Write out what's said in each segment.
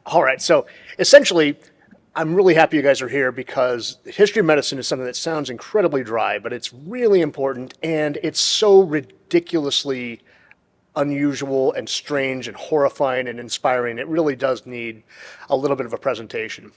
All right, so essentially, I'm really happy you guys are here because history of medicine is something that sounds incredibly dry, but it's really important and it's so ridiculously unusual and strange and horrifying and inspiring. It really does need a little bit of a presentation.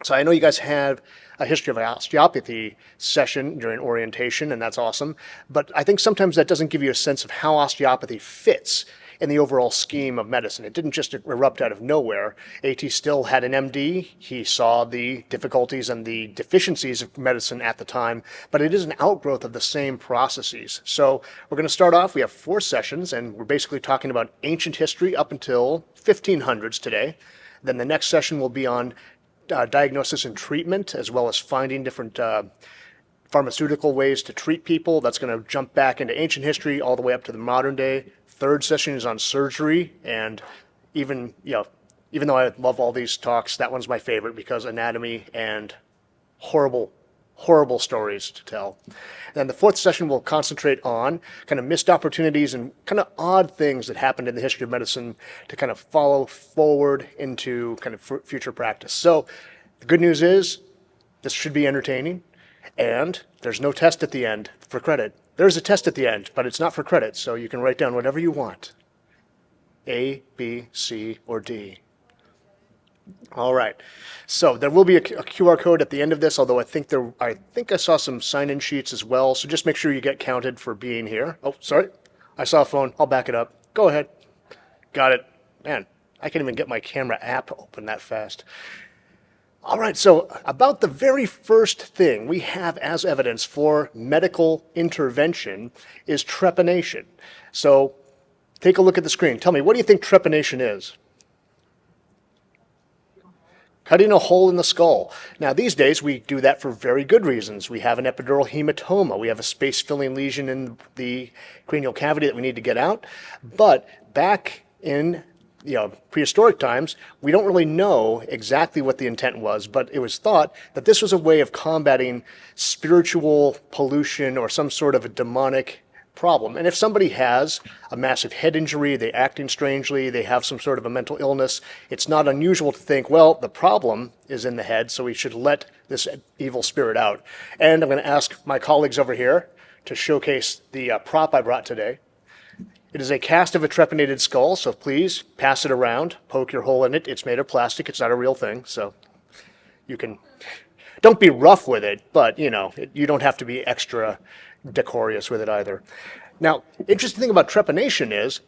So I know you guys have a history of osteopathy session during orientation, and that's awesome. But I think sometimes that doesn't give you a sense of how osteopathy fits in the overall scheme of medicine. It didn't just erupt out of nowhere. A.T. Still had an MD. He saw the difficulties and the deficiencies of medicine at the time, but it is an outgrowth of the same processes. So we're going to start off. We have 4 sessions, and we're basically talking about ancient history up until 1500s today. Then the next session will be on diagnosis and treatment, as well as finding different pharmaceutical ways to treat people. That's going to jump back into ancient history all the way up to the modern day. Third session is on surgery, and even though I love all these talks, that one's my favorite because anatomy and horrible stories to tell. And the fourth session will concentrate on kind of missed opportunities and kind of odd things that happened in the history of medicine to kind of follow forward into kind of future practice. So the good news is this should be entertaining, and there's no test at the end for credit. There's a test at the end, but it's not for credit, so you can write down whatever you want. A, B, C, or D. All right. So there will be a QR code at the end of this, although I think I saw some sign-in sheets as well. So just make sure you get counted for being here. Oh, sorry. I saw a phone. I'll back it up. Go ahead. Got it. Man, I can't even get my camera app open that fast. All right. So about the very first thing we have as evidence for medical intervention is trepanation. So take a look at the screen. Tell me, what do you think trepanation is? Cutting a hole in the skull. Now, these days, we do that for very good reasons. We have an epidural hematoma. We have a space-filling lesion in the cranial cavity that we need to get out. But back in prehistoric times, we don't really know exactly what the intent was, but it was thought that this was a way of combating spiritual pollution or some sort of a demonic problem. And if somebody has a massive head injury, they're acting strangely, they have some sort of a mental illness, it's not unusual to think, well, the problem is in the head, so we should let this evil spirit out. And I'm going to ask my colleagues over here to showcase the prop I brought today. It is a cast of a trepanated skull, so please pass it around, poke your hole in it. It's made of plastic, it's not a real thing, so you can, don't be rough with it, but you don't have to be extra decorous with it either. Now, interesting thing about trepanation is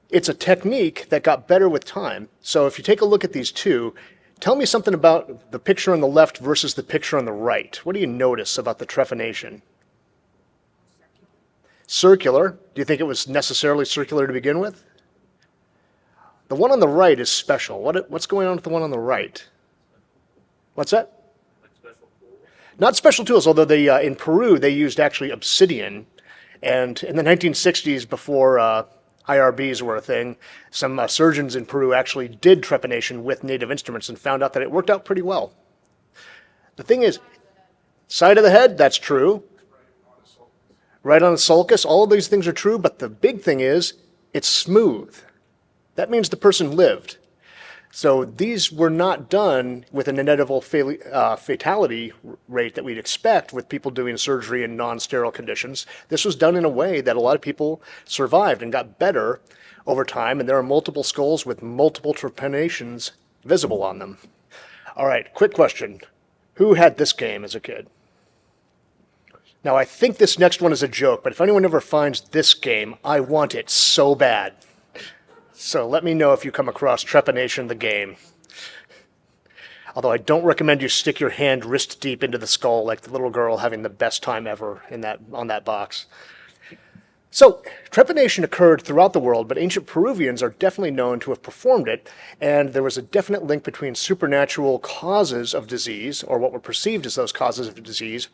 it's a technique that got better with time. So if you take a look at these two, tell me something about the picture on the left versus the picture on the right. What do you notice about the trepanation? Circular. Do you think it was necessarily circular to begin with? The one on the right is special. What's going on with the one on the right? What's that? Not special tools, although in Peru they used actually obsidian. And in the 1960s, before IRBs were a thing, some surgeons in Peru actually did trepanation with native instruments and found out that it worked out pretty well. The thing is, side of the head, that's true. Right on the sulcus, all of these things are true, but the big thing is it's smooth. That means the person lived. So these were not done with an inevitable fatality rate that we'd expect with people doing surgery in non-sterile conditions. This was done in a way that a lot of people survived and got better over time, and there are multiple skulls with multiple trepanations visible on them. All right, quick question. Who had this game as a kid? Now, I think this next one is a joke, but if anyone ever finds this game, I want it so bad. So let me know if you come across trepanation the game. Although I don't recommend you stick your hand wrist deep into the skull like the little girl having the best time ever on that box. So trepanation occurred throughout the world, but ancient Peruvians are definitely known to have performed it, and there was a definite link between supernatural causes of disease, or what were perceived as those causes of disease,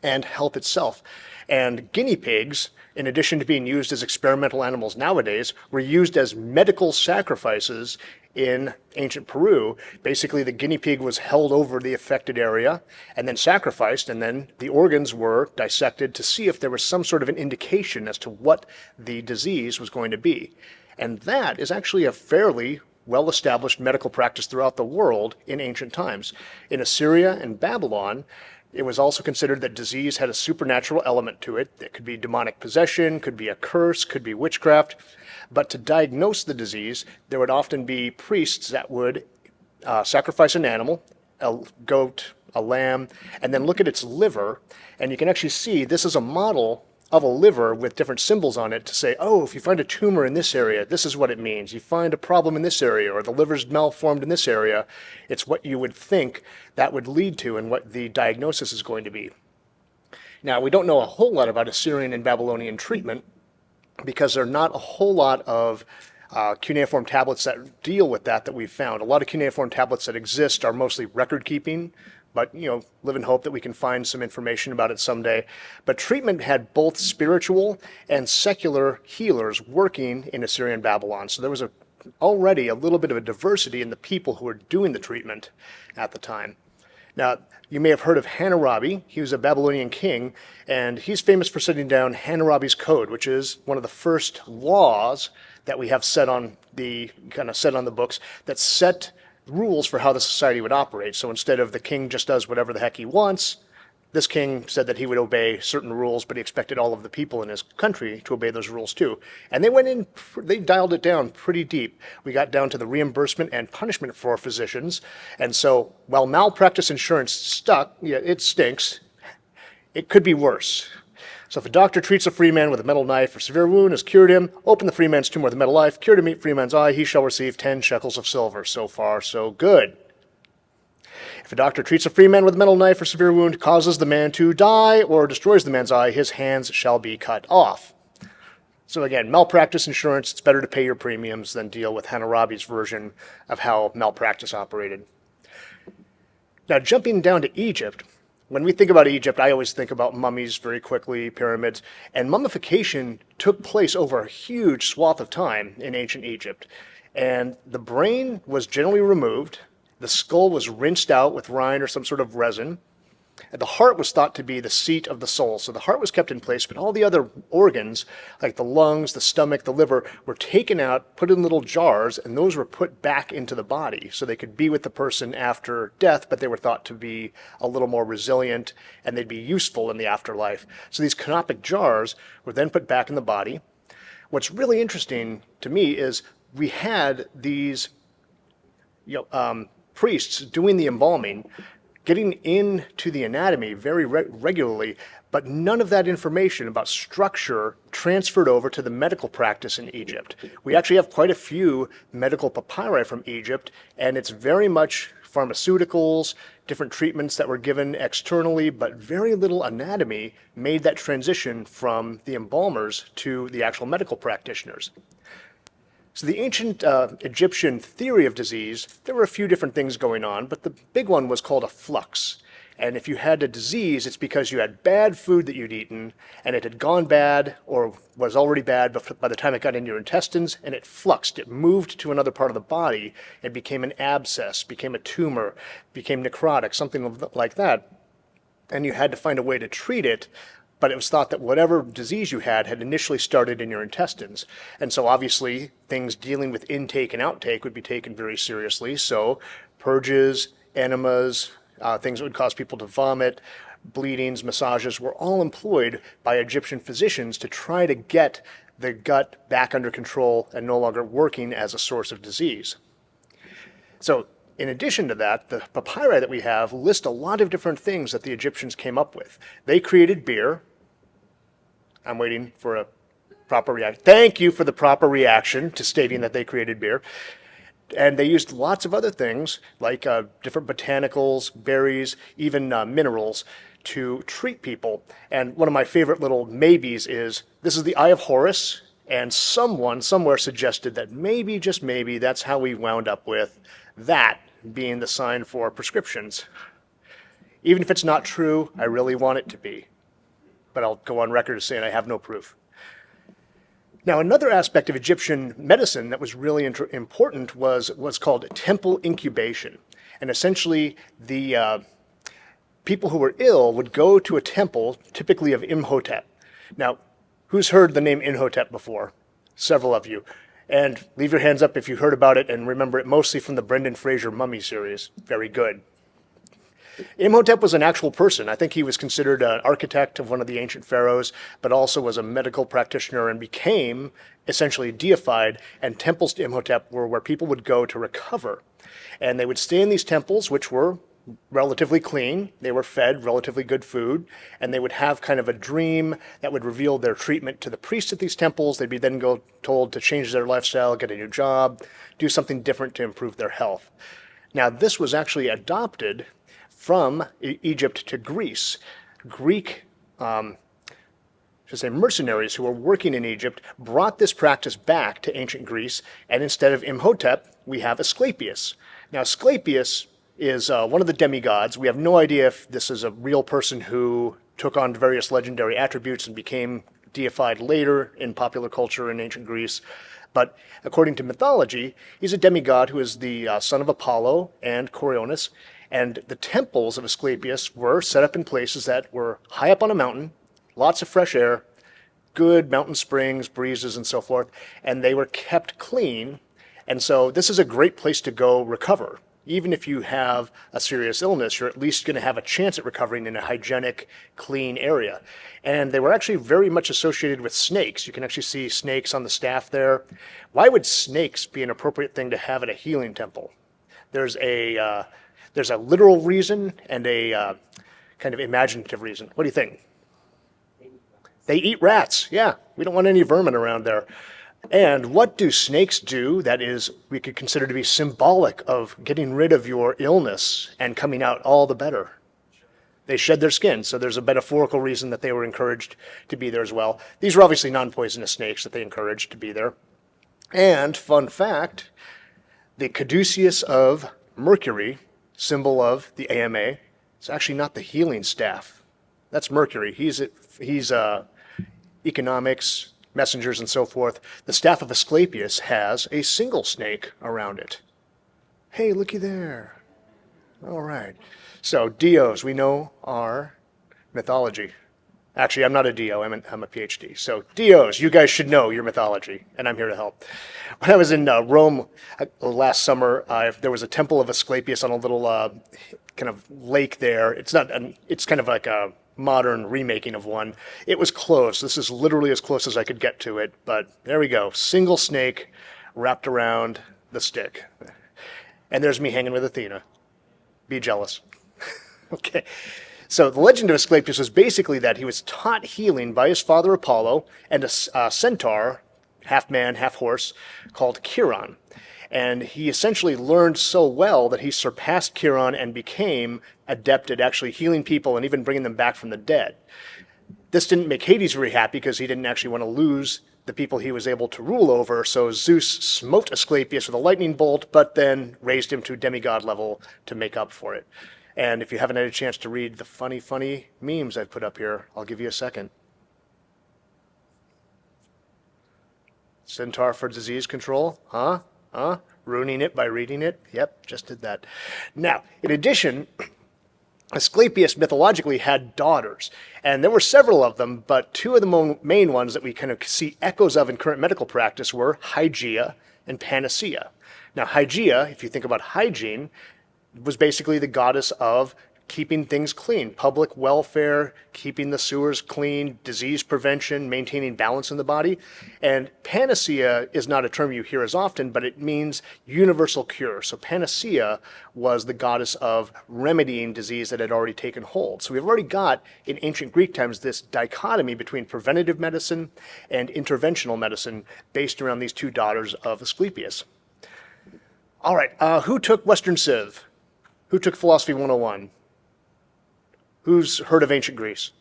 and health itself. And guinea pigs, in addition to being used as experimental animals nowadays, were used as medical sacrifices in ancient Peru. Basically, the guinea pig was held over the affected area and then sacrificed, and then the organs were dissected to see if there was some sort of an indication as to what the disease was going to be. And that is actually a fairly well-established medical practice throughout the world in ancient times. In Assyria and Babylon, it was also considered that disease had a supernatural element to it. It could be demonic possession, could be a curse, could be witchcraft. But to diagnose the disease, there would often be priests that would sacrifice an animal, a goat, a lamb, and then look at its liver. And you can actually see this is a model of a liver with different symbols on it to say, oh, if you find a tumor in this area, this is what it means. You find a problem in this area, or the liver's malformed in this area, it's what you would think that would lead to and what the diagnosis is going to be. Now, we don't know a whole lot about Assyrian and Babylonian treatment because there are not a whole lot of cuneiform tablets that deal with that we've found. A lot of cuneiform tablets that exist are mostly record keeping, but live in hope that we can find some information about it someday. But treatment had both spiritual and secular healers working in Assyrian Babylon. So there was already a little bit of a diversity in the people who were doing the treatment at the time. Now, you may have heard of Hammurabi. He was a Babylonian king, and he's famous for setting down Hammurabi's Code, which is one of the first laws that we have set on the books that set rules for how the society would operate. So instead of the king just does whatever the heck he wants, this king said that he would obey certain rules, but he expected all of the people in his country to obey those rules too. And they dialed it down pretty deep. We got down to the reimbursement and punishment for physicians. And so while malpractice insurance it stinks, it could be worse. So if a doctor treats a free man with a metal knife or severe wound, has cured him, open the free man's tumor with a metal knife, cured him, eat free man's eye, he shall receive 10 shekels of silver. So far, so good. If a doctor treats a free man with a metal knife or severe wound, causes the man to die, or destroys the man's eye, his hands shall be cut off. So again, malpractice insurance, it's better to pay your premiums than deal with Hammurabi's version of how malpractice operated. Now, jumping down to Egypt, when we think about Egypt, I always think about mummies very quickly, pyramids, and mummification took place over a huge swath of time in ancient Egypt. And the brain was generally removed, the skull was rinsed out with rind or some sort of resin, and the heart was thought to be the seat of the soul. So the heart was kept in place, but all the other organs, like the lungs, the stomach, the liver, were taken out, put in little jars, and those were put back into the body so they could be with the person after death, but they were thought to be a little more resilient and they'd be useful in the afterlife. So these canopic jars were then put back in the body. What's really interesting to me is we had these priests doing the embalming, getting into the anatomy very regularly, but none of that information about structure transferred over to the medical practice in Egypt. We actually have quite a few medical papyri from Egypt, and it's very much pharmaceuticals, different treatments that were given externally, but very little anatomy made that transition from the embalmers to the actual medical practitioners. So the ancient Egyptian theory of disease, there were a few different things going on, but the big one was called a flux. And if you had a disease, it's because you had bad food that you'd eaten, and it had gone bad or was already bad by the time it got into your intestines, and it fluxed. It moved to another part of the body and became an abscess, became a tumor, became necrotic, something like that. And you had to find a way to treat it, but it was thought that whatever disease you had initially started in your intestines. And so obviously things dealing with intake and outtake would be taken very seriously. So purges, enemas, things that would cause people to vomit, bleedings, massages were all employed by Egyptian physicians to try to get the gut back under control and no longer working as a source of disease. So in addition to that, the papyri that we have list a lot of different things that the Egyptians came up with. They created beer. I'm waiting for a proper reaction. Thank you for the proper reaction to stating that they created beer. And they used lots of other things like different botanicals, berries, even minerals to treat people. And one of my favorite little maybes is, this is the Eye of Horus, and someone somewhere suggested that maybe, just maybe, that's how we wound up with that being the sign for prescriptions. Even if it's not true, I really want it to be. But I'll go on record as saying I have no proof. Now, another aspect of Egyptian medicine that was really important was what's called temple incubation. And essentially, the people who were ill would go to a temple, typically of Imhotep. Now, who's heard the name Imhotep before? Several of you. And leave your hands up if you heard about it and remember it mostly from the Brendan Fraser Mummy series. Very good. Imhotep was an actual person. I think he was considered an architect of one of the ancient pharaohs, but also was a medical practitioner and became essentially deified. And temples to Imhotep were where people would go to recover. And they would stay in these temples, which were relatively clean. They were fed relatively good food, and they would have kind of a dream that would reveal their treatment to the priests at these temples. They'd be then told to change their lifestyle, get a new job, do something different to improve their health. Now, this was actually adopted from Egypt to Greece. Greek mercenaries who were working in Egypt brought this practice back to ancient Greece, and instead of Imhotep, we have Asclepius. Now, Asclepius is one of the demigods. We have no idea if this is a real person who took on various legendary attributes and became deified later in popular culture in ancient Greece. But according to mythology, he's a demigod who is the son of Apollo and Coriolis. And the temples of Asclepius were set up in places that were high up on a mountain, lots of fresh air, good mountain springs, breezes, and so forth. And they were kept clean. And so this is a great place to go recover. Even if you have a serious illness, you're at least going to have a chance at recovering in a hygienic, clean area. And they were actually very much associated with snakes. You can actually see snakes on the staff there. Why would snakes be an appropriate thing to have at a healing temple? There's a literal reason and a kind of imaginative reason. What do you think? They eat rats. Yeah, we don't want any vermin around there. And what do snakes do that is we could consider to be symbolic of getting rid of your illness and coming out all the better? They shed their skin, so there's a metaphorical reason that they were encouraged to be there as well. These were obviously non-poisonous snakes that they encouraged to be there. And, fun fact, the caduceus of Mercury, symbol of the AMA, is actually not the healing staff. That's Mercury. He's economics, messengers, and so forth. The staff of Asclepius has a single snake around it. Hey, looky there. All right. So dios, we know, are mythology. Actually, I'm not a dio, I'm a PhD. So dios, you guys should know your mythology, and I'm here to help. When I was in Rome last summer, there was a temple of Asclepius on a little kind of lake there. It's kind of like a modern remaking of one. It was close. This is literally as close as I could get to it, but there we go. Single snake wrapped around the stick. And there's me hanging with Athena. Be jealous. Okay. So the legend of Asclepius was basically that he was taught healing by his father Apollo and a centaur, half man, half horse, called Chiron. And he essentially learned so well that he surpassed Chiron and became adept at actually healing people and even bringing them back from the dead. This didn't make Hades very happy because he didn't actually want to lose the people he was able to rule over. So Zeus smote Asclepius with a lightning bolt, but then raised him to demigod level to make up for it. And if you haven't had a chance to read the funny memes I've put up here, I'll give you a second. Centaur for disease control? Huh? Ruining it by reading it? Yep, just did that. Now, in addition, Asclepius mythologically had daughters, and there were several of them, but two of the main ones that we kind of see echoes of in current medical practice were Hygeia and Panacea. Now, Hygeia, if you think about hygiene, was basically the goddess of keeping things clean, public welfare, keeping the sewers clean, disease prevention, maintaining balance in the body. And panacea is not a term you hear as often, but it means universal cure. So panacea was the goddess of remedying disease that had already taken hold. So we've already got, in ancient Greek times, this dichotomy between preventative medicine and interventional medicine based around these two daughters of Asclepius. All right, who took Western Civ? Who took Philosophy 101? Who's heard of ancient Greece?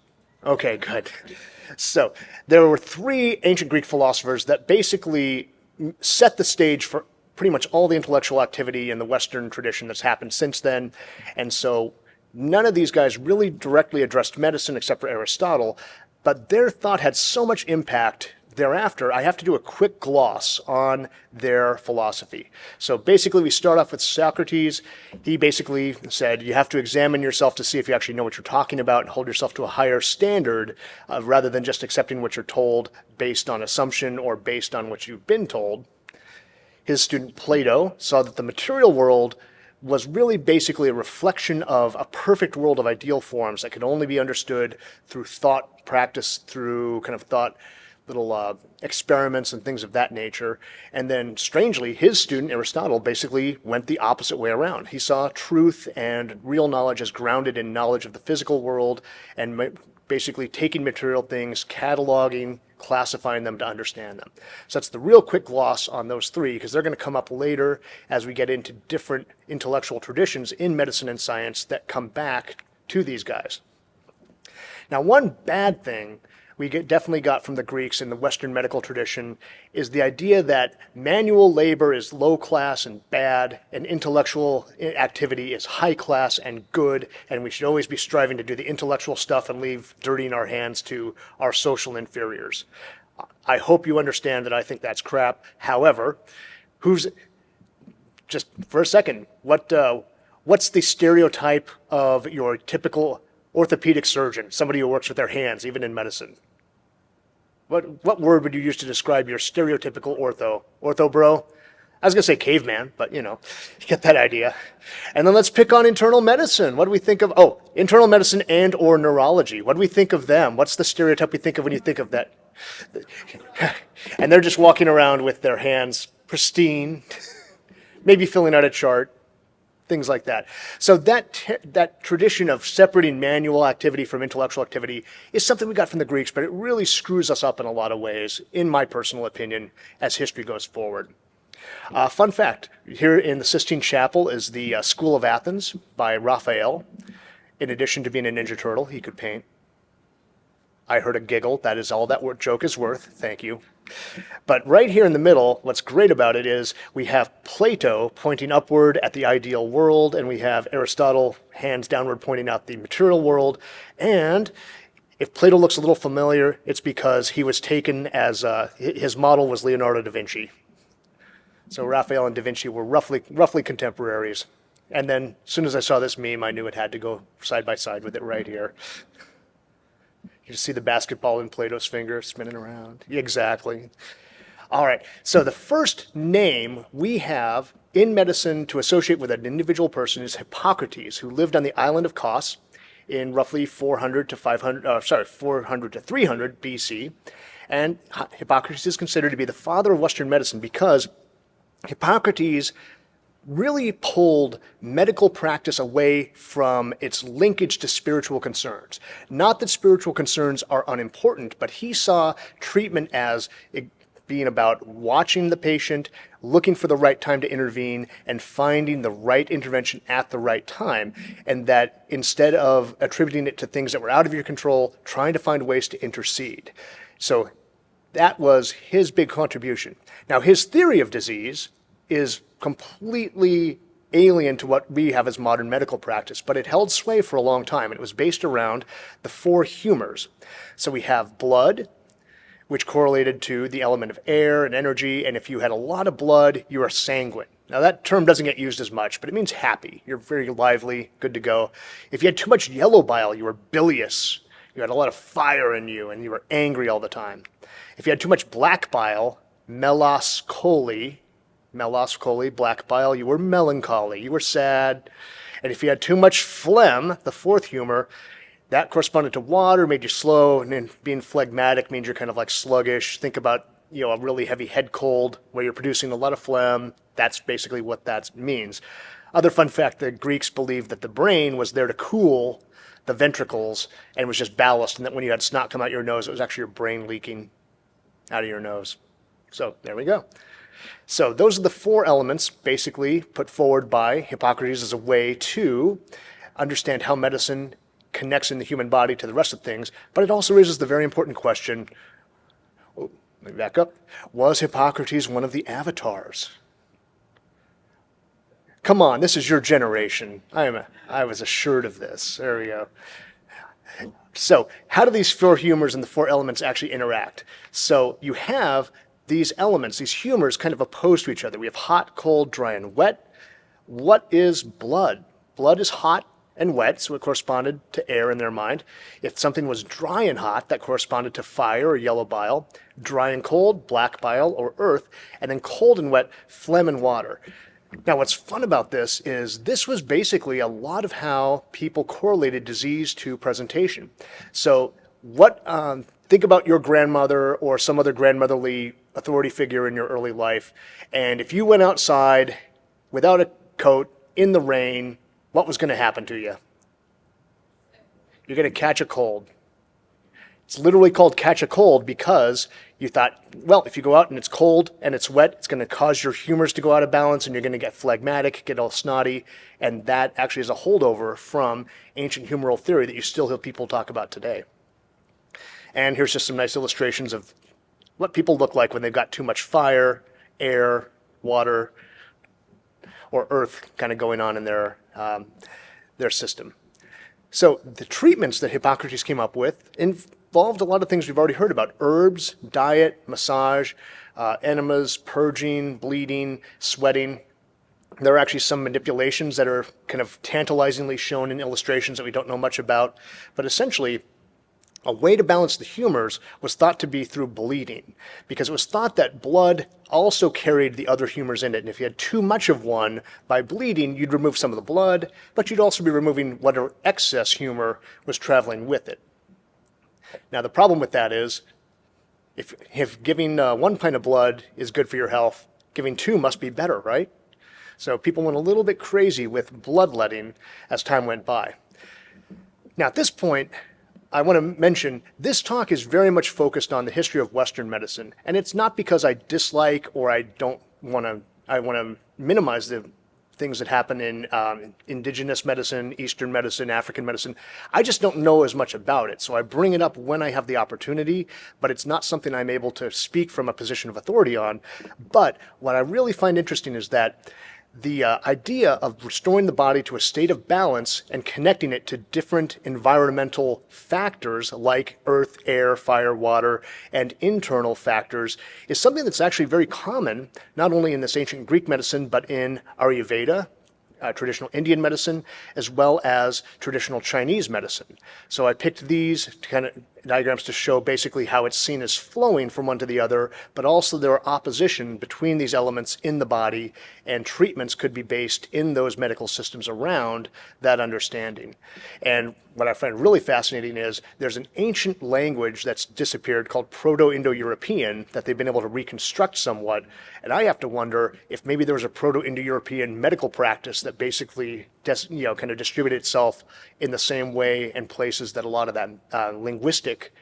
Okay, good. So there were three ancient Greek philosophers that basically set the stage for pretty much all the intellectual activity in the Western tradition that's happened since then. And so none of these guys really directly addressed medicine except for Aristotle, but their thought had so much impact thereafter, I have to do a quick gloss on their philosophy. So basically, we start off with Socrates. He basically said you have to examine yourself to see if you actually know what you're talking about and hold yourself to a higher standard rather than just accepting what you're told based on assumption or based on what you've been told. His student Plato saw that the material world was really basically a reflection of a perfect world of ideal forms that could only be understood through thought practice, through kind of thought little experiments and things of that nature. And then, strangely, his student Aristotle basically went the opposite way around. He saw truth and real knowledge as grounded in knowledge of the physical world and basically taking material things, cataloging, classifying them to understand them. So that's the real quick gloss on those three, because they're going to come up later as we get into different intellectual traditions in medicine and science that come back to these guys. Now, one bad thing we definitely got from the Greeks in the Western medical tradition is the idea that manual labor is low class and bad, and intellectual activity is high class and good, and we should always be striving to do the intellectual stuff and leave dirty in our hands to our social inferiors. I hope you understand that I think that's crap. However, just for a second, what's the stereotype of your typical orthopedic surgeon, somebody who works with their hands, even in medicine? What word would you use to describe your stereotypical ortho? Ortho bro? I was going to say caveman, but you get that idea. And then let's pick on internal medicine. What do we think of, internal medicine and or neurology? What do we think of them? What's the stereotype we think of when you think of that? And they're just walking around with their hands pristine, maybe filling out a chart. Things like that. So that tradition of separating manual activity from intellectual activity is something we got from the Greeks, but it really screws us up in a lot of ways, in my personal opinion, as history goes forward. Fun fact, here in the Sistine Chapel is the School of Athens by Raphael. In addition to being a Ninja Turtle, he could paint. I heard a giggle. That is all that joke is worth. Thank you. But right here in the middle, what's great about it is we have Plato pointing upward at the ideal world, and we have Aristotle hands downward pointing out the material world. And if Plato looks a little familiar, it's because he was taken as his model was Leonardo da Vinci. So Raphael and da Vinci were roughly contemporaries. And then as soon as I saw this meme, I knew it had to go side by side with it right here. You see the basketball in Plato's finger spinning around. Exactly. All right. So the first name we have in medicine to associate with an individual person is Hippocrates, who lived on the island of Kos in roughly 400 to 300 BC. And Hippocrates is considered to be the father of Western medicine because Hippocrates really pulled medical practice away from its linkage to spiritual concerns. Not that spiritual concerns are unimportant, but he saw treatment as being about watching the patient, looking for the right time to intervene, and finding the right intervention at the right time. And that instead of attributing it to things that were out of your control, trying to find ways to intercede. So that was his big contribution. Now, his theory of disease is completely alien to what we have as modern medical practice, but it held sway for a long time, and it was based around the four humors. So we have blood, which correlated to the element of air and energy, and if you had a lot of blood, you are sanguine. Now that term doesn't get used as much, but it means happy. You're very lively, good to go. If you had too much yellow bile, you were bilious. You had a lot of fire in you, and you were angry all the time. If you had too much black bile, melancholy, black bile, you were melancholy, you were sad. And if you had too much phlegm, the fourth humor, that corresponded to water, made you slow, and then being phlegmatic means you're kind of like sluggish. Think about, a really heavy head cold where you're producing a lot of phlegm. That's basically what that means. Other fun fact, the Greeks believed that the brain was there to cool the ventricles and was just ballast, and that when you had snot come out your nose, it was actually your brain leaking out of your nose. So there we go. So those are the four elements basically put forward by Hippocrates as a way to understand how medicine connects in the human body to the rest of things. But it also raises the very important question, let me back up, was Hippocrates one of the avatars? Come on, this is your generation. I was assured of this. There we go. So how do these four humors and the four elements actually interact? So you have these elements, these humors, kind of opposed to each other. We have hot, cold, dry, and wet. What is blood? Blood is hot and wet, so it corresponded to air in their mind. If something was dry and hot, that corresponded to fire or yellow bile. Dry and cold, black bile or earth. And then cold and wet, phlegm and water. Now, what's fun about this is this was basically a lot of how people correlated disease to presentation. So think about your grandmother or some other grandmotherly authority figure in your early life. And if you went outside without a coat in the rain, what was going to happen to you? You're going to catch a cold. It's literally called catch a cold because you thought, well, if you go out and it's cold and it's wet, it's going to cause your humors to go out of balance and you're going to get phlegmatic, get all snotty. And that actually is a holdover from ancient humoral theory that you still hear people talk about today. And here's just some nice illustrations of what people look like when they've got too much fire, air, water, or earth kind of going on in their system. So the treatments that Hippocrates came up with involved a lot of things we've already heard about: herbs, diet, massage, enemas, purging, bleeding, sweating. There are actually some manipulations that are kind of tantalizingly shown in illustrations that we don't know much about, but essentially a way to balance the humors was thought to be through bleeding, because it was thought that blood also carried the other humors in it. And if you had too much of one, by bleeding, you'd remove some of the blood, but you'd also be removing whatever excess humor was traveling with it. Now, the problem with that is if giving 1 pint of blood is good for your health, giving 2 must be better, right? So people went a little bit crazy with bloodletting as time went by. Now, at this point, I want to mention this talk is very much focused on the history of Western medicine, and it's not because I dislike or I want to minimize the things that happen in indigenous medicine, Eastern medicine, African medicine. I just don't know as much about it, so I bring it up when I have the opportunity, but it's not something I'm able to speak from a position of authority on. But what I really find interesting is that the idea of restoring the body to a state of balance and connecting it to different environmental factors like earth, air, fire, water, and internal factors is something that's actually very common, not only in this ancient Greek medicine, but in Ayurveda, traditional Indian medicine, as well as traditional Chinese medicine. So I picked these kind of diagrams to show basically how it's seen as flowing from one to the other, but also there are opposition between these elements in the body, and treatments could be based in those medical systems around that understanding. And what I find really fascinating is there's an ancient language that's disappeared called Proto-Indo-European that they've been able to reconstruct somewhat. And I have to wonder if maybe there was a Proto-Indo-European medical practice that basically kind of distributed itself in the same way and places that a lot of that linguistic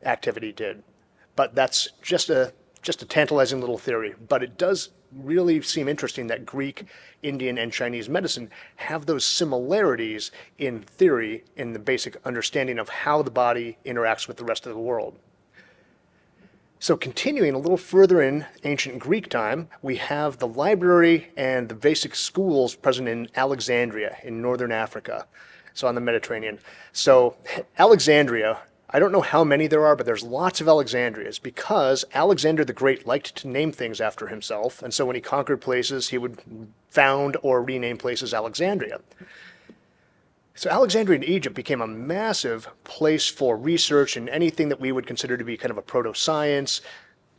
activity did. But that's just a tantalizing little theory. But it does really seem interesting that Greek, Indian, and Chinese medicine have those similarities in theory, in the basic understanding of how the body interacts with the rest of the world. So continuing a little further in ancient Greek time, we have the library and the basic schools present in Alexandria in northern Africa, so on the Mediterranean. So Alexandria, I don't know how many there are, but there's lots of Alexandrias because Alexander the Great liked to name things after himself, and so when he conquered places, he would found or rename places Alexandria. So Alexandria in Egypt became a massive place for research and anything that we would consider to be kind of a proto-science,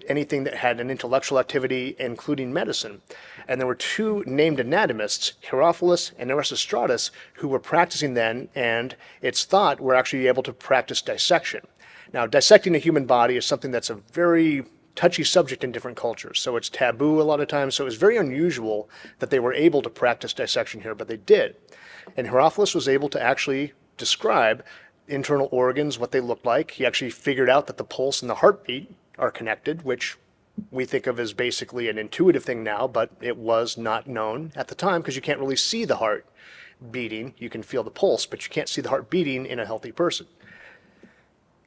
anything that had an intellectual activity, including medicine. And there were 2 named anatomists, Herophilus and Erasistratus, who were practicing then, and it's thought were actually able to practice dissection. Now, dissecting a human body is something that's a very touchy subject in different cultures, so it's taboo a lot of times, so it was very unusual that they were able to practice dissection here, but they did. And Herophilus was able to actually describe internal organs, what they looked like. He actually figured out that the pulse and the heartbeat are connected, which we think of as basically an intuitive thing now, but it was not known at the time because you can't really see the heart beating. You can feel the pulse, but you can't see the heart beating in a healthy person.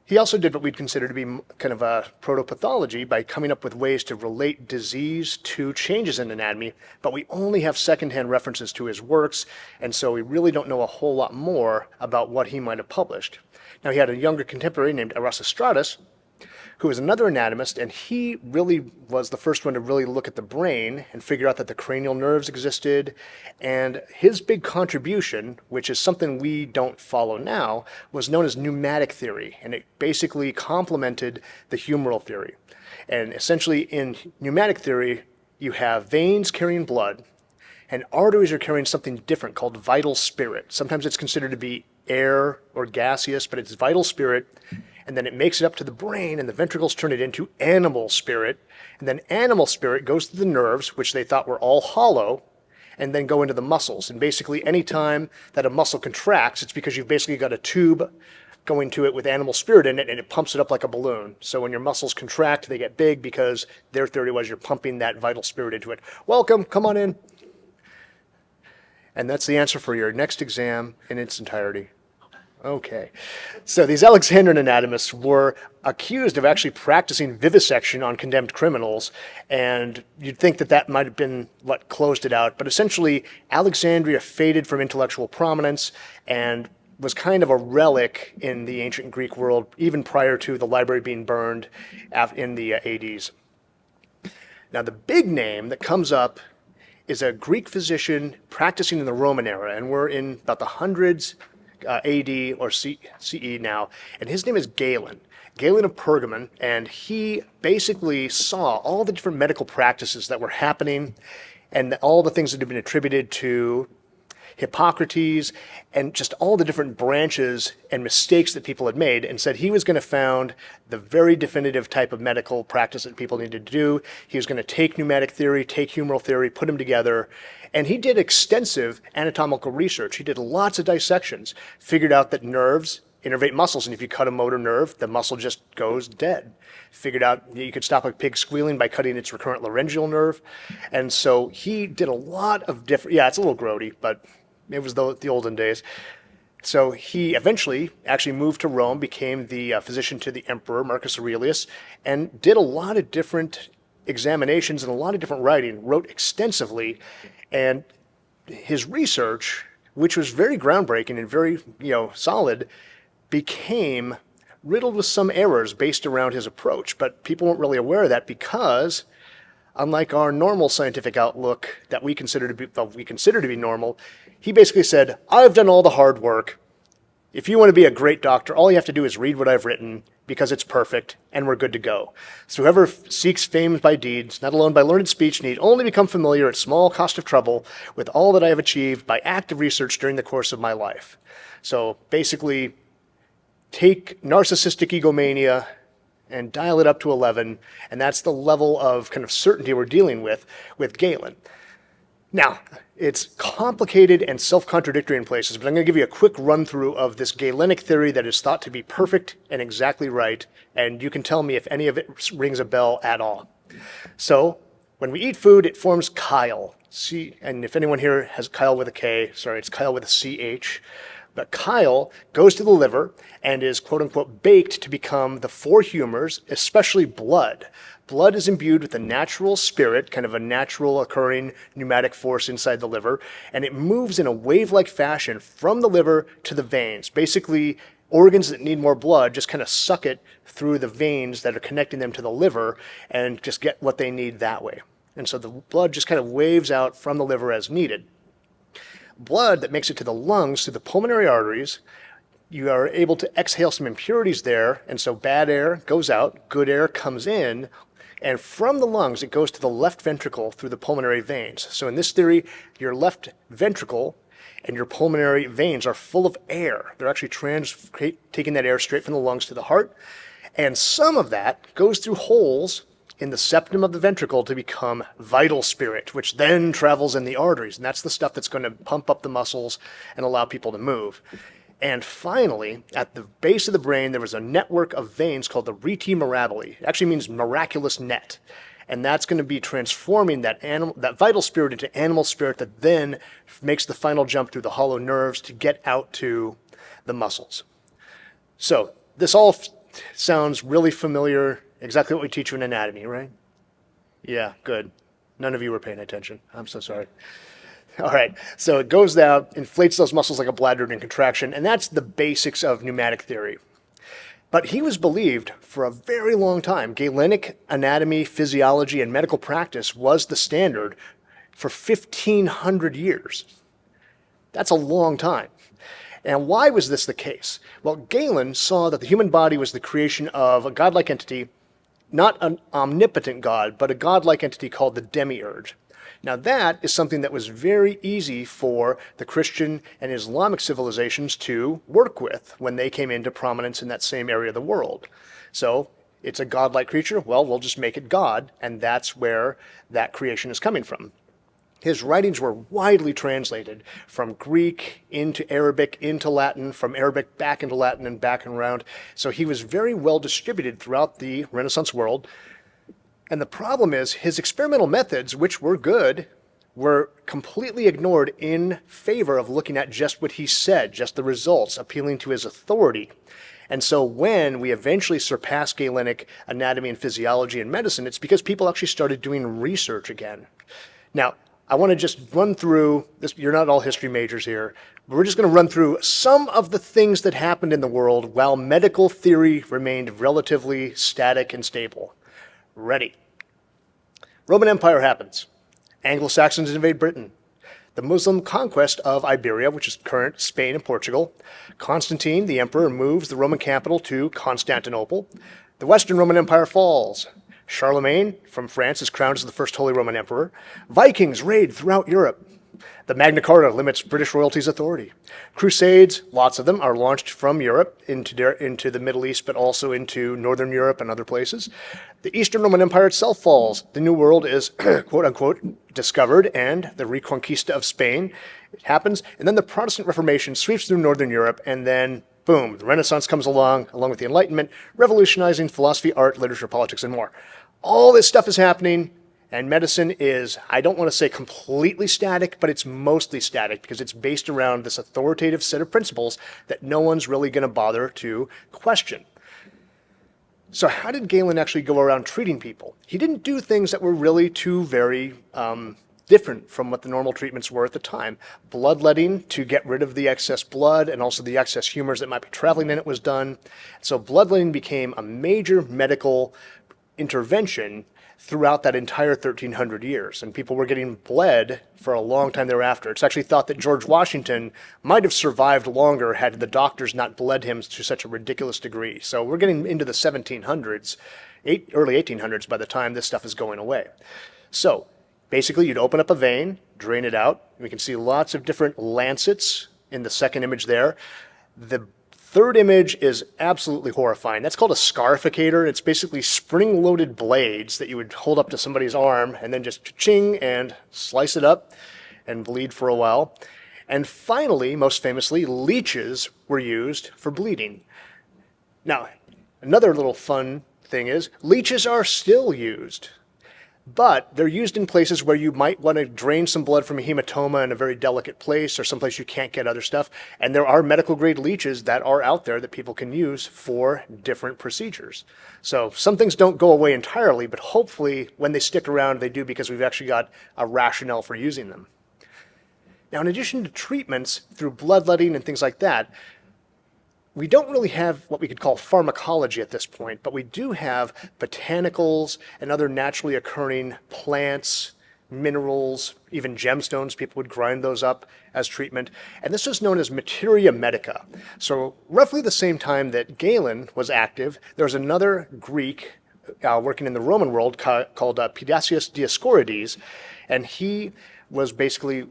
He also did what we'd consider to be kind of a proto-pathology by coming up with ways to relate disease to changes in anatomy, but we only have secondhand references to his works, and so we really don't know a whole lot more about what he might have published. Now, he had a younger contemporary named Erasistratus, who was another anatomist, and he really was the first one to really look at the brain and figure out that the cranial nerves existed. And his big contribution, which is something we don't follow now, was known as pneumatic theory, and it basically complemented the humoral theory. And essentially in pneumatic theory, you have veins carrying blood, and arteries are carrying something different called vital spirit. Sometimes it's considered to be air or gaseous, but it's vital spirit. And then it makes it up to the brain, and the ventricles turn it into animal spirit. And then animal spirit goes to the nerves, which they thought were all hollow, and then go into the muscles. And basically, any time that a muscle contracts, it's because you've basically got a tube going to it with animal spirit in it, and it pumps it up like a balloon. So when your muscles contract, they get big because their theory was you're pumping that vital spirit into it. Welcome, come on in. And that's the answer for your next exam in its entirety. Okay. So these Alexandrian anatomists were accused of actually practicing vivisection on condemned criminals, and you'd think that that might have been what closed it out. But essentially, Alexandria faded from intellectual prominence and was kind of a relic in the ancient Greek world, even prior to the library being burned in the ADs. Now, the big name that comes up is a Greek physician practicing in the Roman era, and we're in about the hundreds AD or CE now, and his name is Galen. Galen of Pergamon, and he basically saw all the different medical practices that were happening and all the things that had been attributed to Hippocrates and just all the different branches and mistakes that people had made, and said he was going to found the very definitive type of medical practice that people needed to do. He was going to take pneumatic theory, take humoral theory, put them together, and he did extensive anatomical research. He did lots of dissections, figured out that nerves innervate muscles, and if you cut a motor nerve, the muscle just goes dead. Figured out you could stop a pig squealing by cutting its recurrent laryngeal nerve. And so he did a lot of different, yeah, it's a little grody, but it was the olden days. So he eventually actually moved to Rome, became the physician to the emperor, Marcus Aurelius, and did a lot of different examinations and a lot of different writing, wrote extensively, and his research, which was very groundbreaking and very, solid, became riddled with some errors based around his approach. But people weren't really aware of that because, unlike our normal scientific outlook that we consider to be normal, he basically said, I've done all the hard work. If you want to be a great doctor, all you have to do is read what I've written because it's perfect and we're good to go. So whoever seeks fame by deeds, not alone by learned speech, need only become familiar at small cost of trouble with all that I have achieved by active research during the course of my life. So basically, take narcissistic egomania and dial it up to 11, and that's the level of kind of certainty we're dealing with Galen. Now, it's complicated and self-contradictory in places, but I'm going to give you a quick run-through of this Galenic theory that is thought to be perfect and exactly right, and you can tell me if any of it rings a bell at all. So, when we eat food, it forms chyle. And if anyone here has chyle with a K, sorry, it's chyle with a CH. But chyle goes to the liver and is quote-unquote baked to become the four humors, especially blood. Blood is imbued with a natural spirit, kind of a natural occurring pneumatic force inside the liver, and it moves in a wave-like fashion from the liver to the veins. Basically, organs that need more blood just kind of suck it through the veins that are connecting them to the liver and just get what they need that way. And so the blood just kind of waves out from the liver as needed. Blood that makes it to the lungs through the pulmonary arteries, you are able to exhale some impurities there, and so bad air goes out, good air comes in, and from the lungs it goes to the left ventricle through the pulmonary veins. So in this theory, your left ventricle and your pulmonary veins are full of air. They're actually taking that air straight from the lungs to the heart, and some of that goes through holes in the septum of the ventricle to become vital spirit, which then travels in the arteries, and that's the stuff that's going to pump up the muscles and allow people to move. And finally, at the base of the brain, there was a network of veins called the rete mirabile. It actually means miraculous net. And that's going to be transforming that vital spirit into animal spirit that then makes the final jump through the hollow nerves to get out to the muscles. So this all sounds really familiar, exactly what we teach you in anatomy, right? Yeah, good. None of you were paying attention. I'm so sorry. All right, so it goes down, inflates those muscles like a bladder during contraction, and that's the basics of pneumatic theory. But he was believed for a very long time. Galenic anatomy, physiology, and medical practice was the standard for 1,500 years. That's a long time. And why was this the case? Well, Galen saw that the human body was the creation of a godlike entity, not an omnipotent god, but a godlike entity called the demiurge. Now that is something that was very easy for the Christian and Islamic civilizations to work with when they came into prominence in that same area of the world. So it's a godlike creature, well, we'll just make it God, and that's where that creation is coming from. His writings were widely translated from Greek into Arabic, into Latin, from Arabic back into Latin and back and around. So he was very well distributed throughout the Renaissance world. And the problem is his experimental methods, which were good, were completely ignored in favor of looking at just what he said, just the results, appealing to his authority. And so when we eventually surpassed Galenic anatomy and physiology and medicine, it's because people actually started doing research again. Now, I want to just run through this. You're not all history majors here. We're just going to run through some of the things that happened in the world while medical theory remained relatively static and stable. Ready. Roman Empire happens. Anglo-Saxons invade Britain. The Muslim conquest of Iberia, which is current Spain and Portugal. Constantine, the emperor, moves the Roman capital to Constantinople. The Western Roman Empire falls. Charlemagne from France is crowned as the first Holy Roman Emperor. Vikings raid throughout Europe. The Magna Carta limits British royalty's authority. Crusades, lots of them, are launched from Europe into the Middle East, but also into Northern Europe and other places. The Eastern Roman Empire itself falls. The New World is, quote unquote, discovered, and the Reconquista of Spain happens. And then the Protestant Reformation sweeps through Northern Europe, and then boom, the Renaissance comes along with the Enlightenment, revolutionizing philosophy, art, literature, politics, and more. All this stuff is happening, and medicine is, I don't want to say completely static, but it's mostly static because it's based around this authoritative set of principles that no one's really going to bother to question. So how did Galen actually go around treating people? He didn't do things that were really too very different from what the normal treatments were at the time. Bloodletting to get rid of the excess blood and also the excess humors that might be traveling in it was done. So bloodletting became a major medical intervention throughout that entire 1300 years, and people were getting bled for a long time thereafter. It's actually thought that George Washington might have survived longer had the doctors not bled him to such a ridiculous degree. So we're getting into the 1700s, early 1800s by the time this stuff is going away. So basically you'd open up a vein, drain it out. We can see lots of different lancets in the second image there. The third image is absolutely horrifying. That's called a scarificator. It's basically spring-loaded blades that you would hold up to somebody's arm and then just ching and slice it up and bleed for a while. And finally, most famously, leeches were used for bleeding. Now, another little fun thing is leeches are still used, but they're used in places where you might want to drain some blood from a hematoma in a very delicate place or someplace you can't get other stuff. And there are medical grade leeches that are out there that people can use for different procedures. So some things don't go away entirely, but hopefully when they stick around, they do because we've actually got a rationale for using them. Now, in addition to treatments through bloodletting and things like that, we don't really have what we could call pharmacology at this point, but we do have botanicals and other naturally occurring plants, minerals, even gemstones. People would grind those up as treatment. And this is known as materia medica. So roughly the same time that Galen was active, there was another Greek working in the Roman world called Pidasius Dioscorides, and he was basically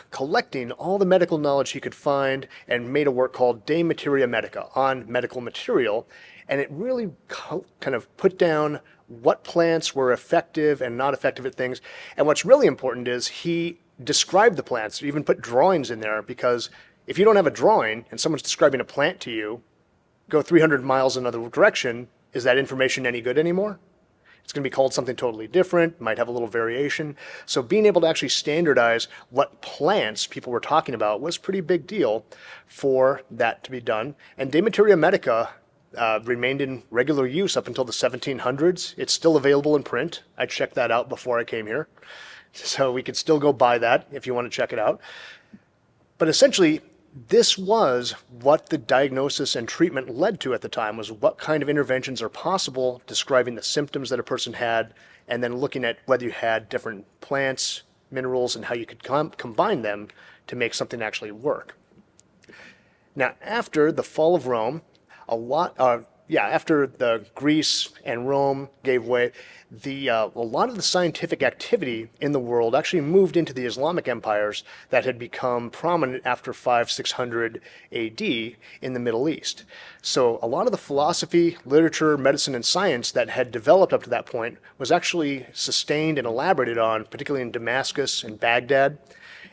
collecting all the medical knowledge he could find and made a work called De Materia Medica, on medical material, and it really kind of put down what plants were effective and not effective at things. And what's really important is he described the plants, even put drawings in there, because if you don't have a drawing and someone's describing a plant to you, go 300 miles another direction, is that information any good anymore? It's going to be called something totally different, might have a little variation. So being able to actually standardize what plants people were talking about was a pretty big deal for that to be done. And De Materia Medica remained in regular use up until the 1700s. It's still available in print. I checked that out before I came here. So we could still go buy that if you want to check it out. But essentially, this was what the diagnosis and treatment led to at the time, was what kind of interventions are possible, describing the symptoms that a person had, and then looking at whether you had different plants, minerals, and how you could combine them to make something actually work. Now, after the fall of Rome, after the Greece and Rome gave way, a lot of the scientific activity in the world actually moved into the Islamic empires that had become prominent after 600 AD in the Middle East. So a lot of the philosophy, literature, medicine, and science that had developed up to that point was actually sustained and elaborated on, particularly in Damascus and Baghdad.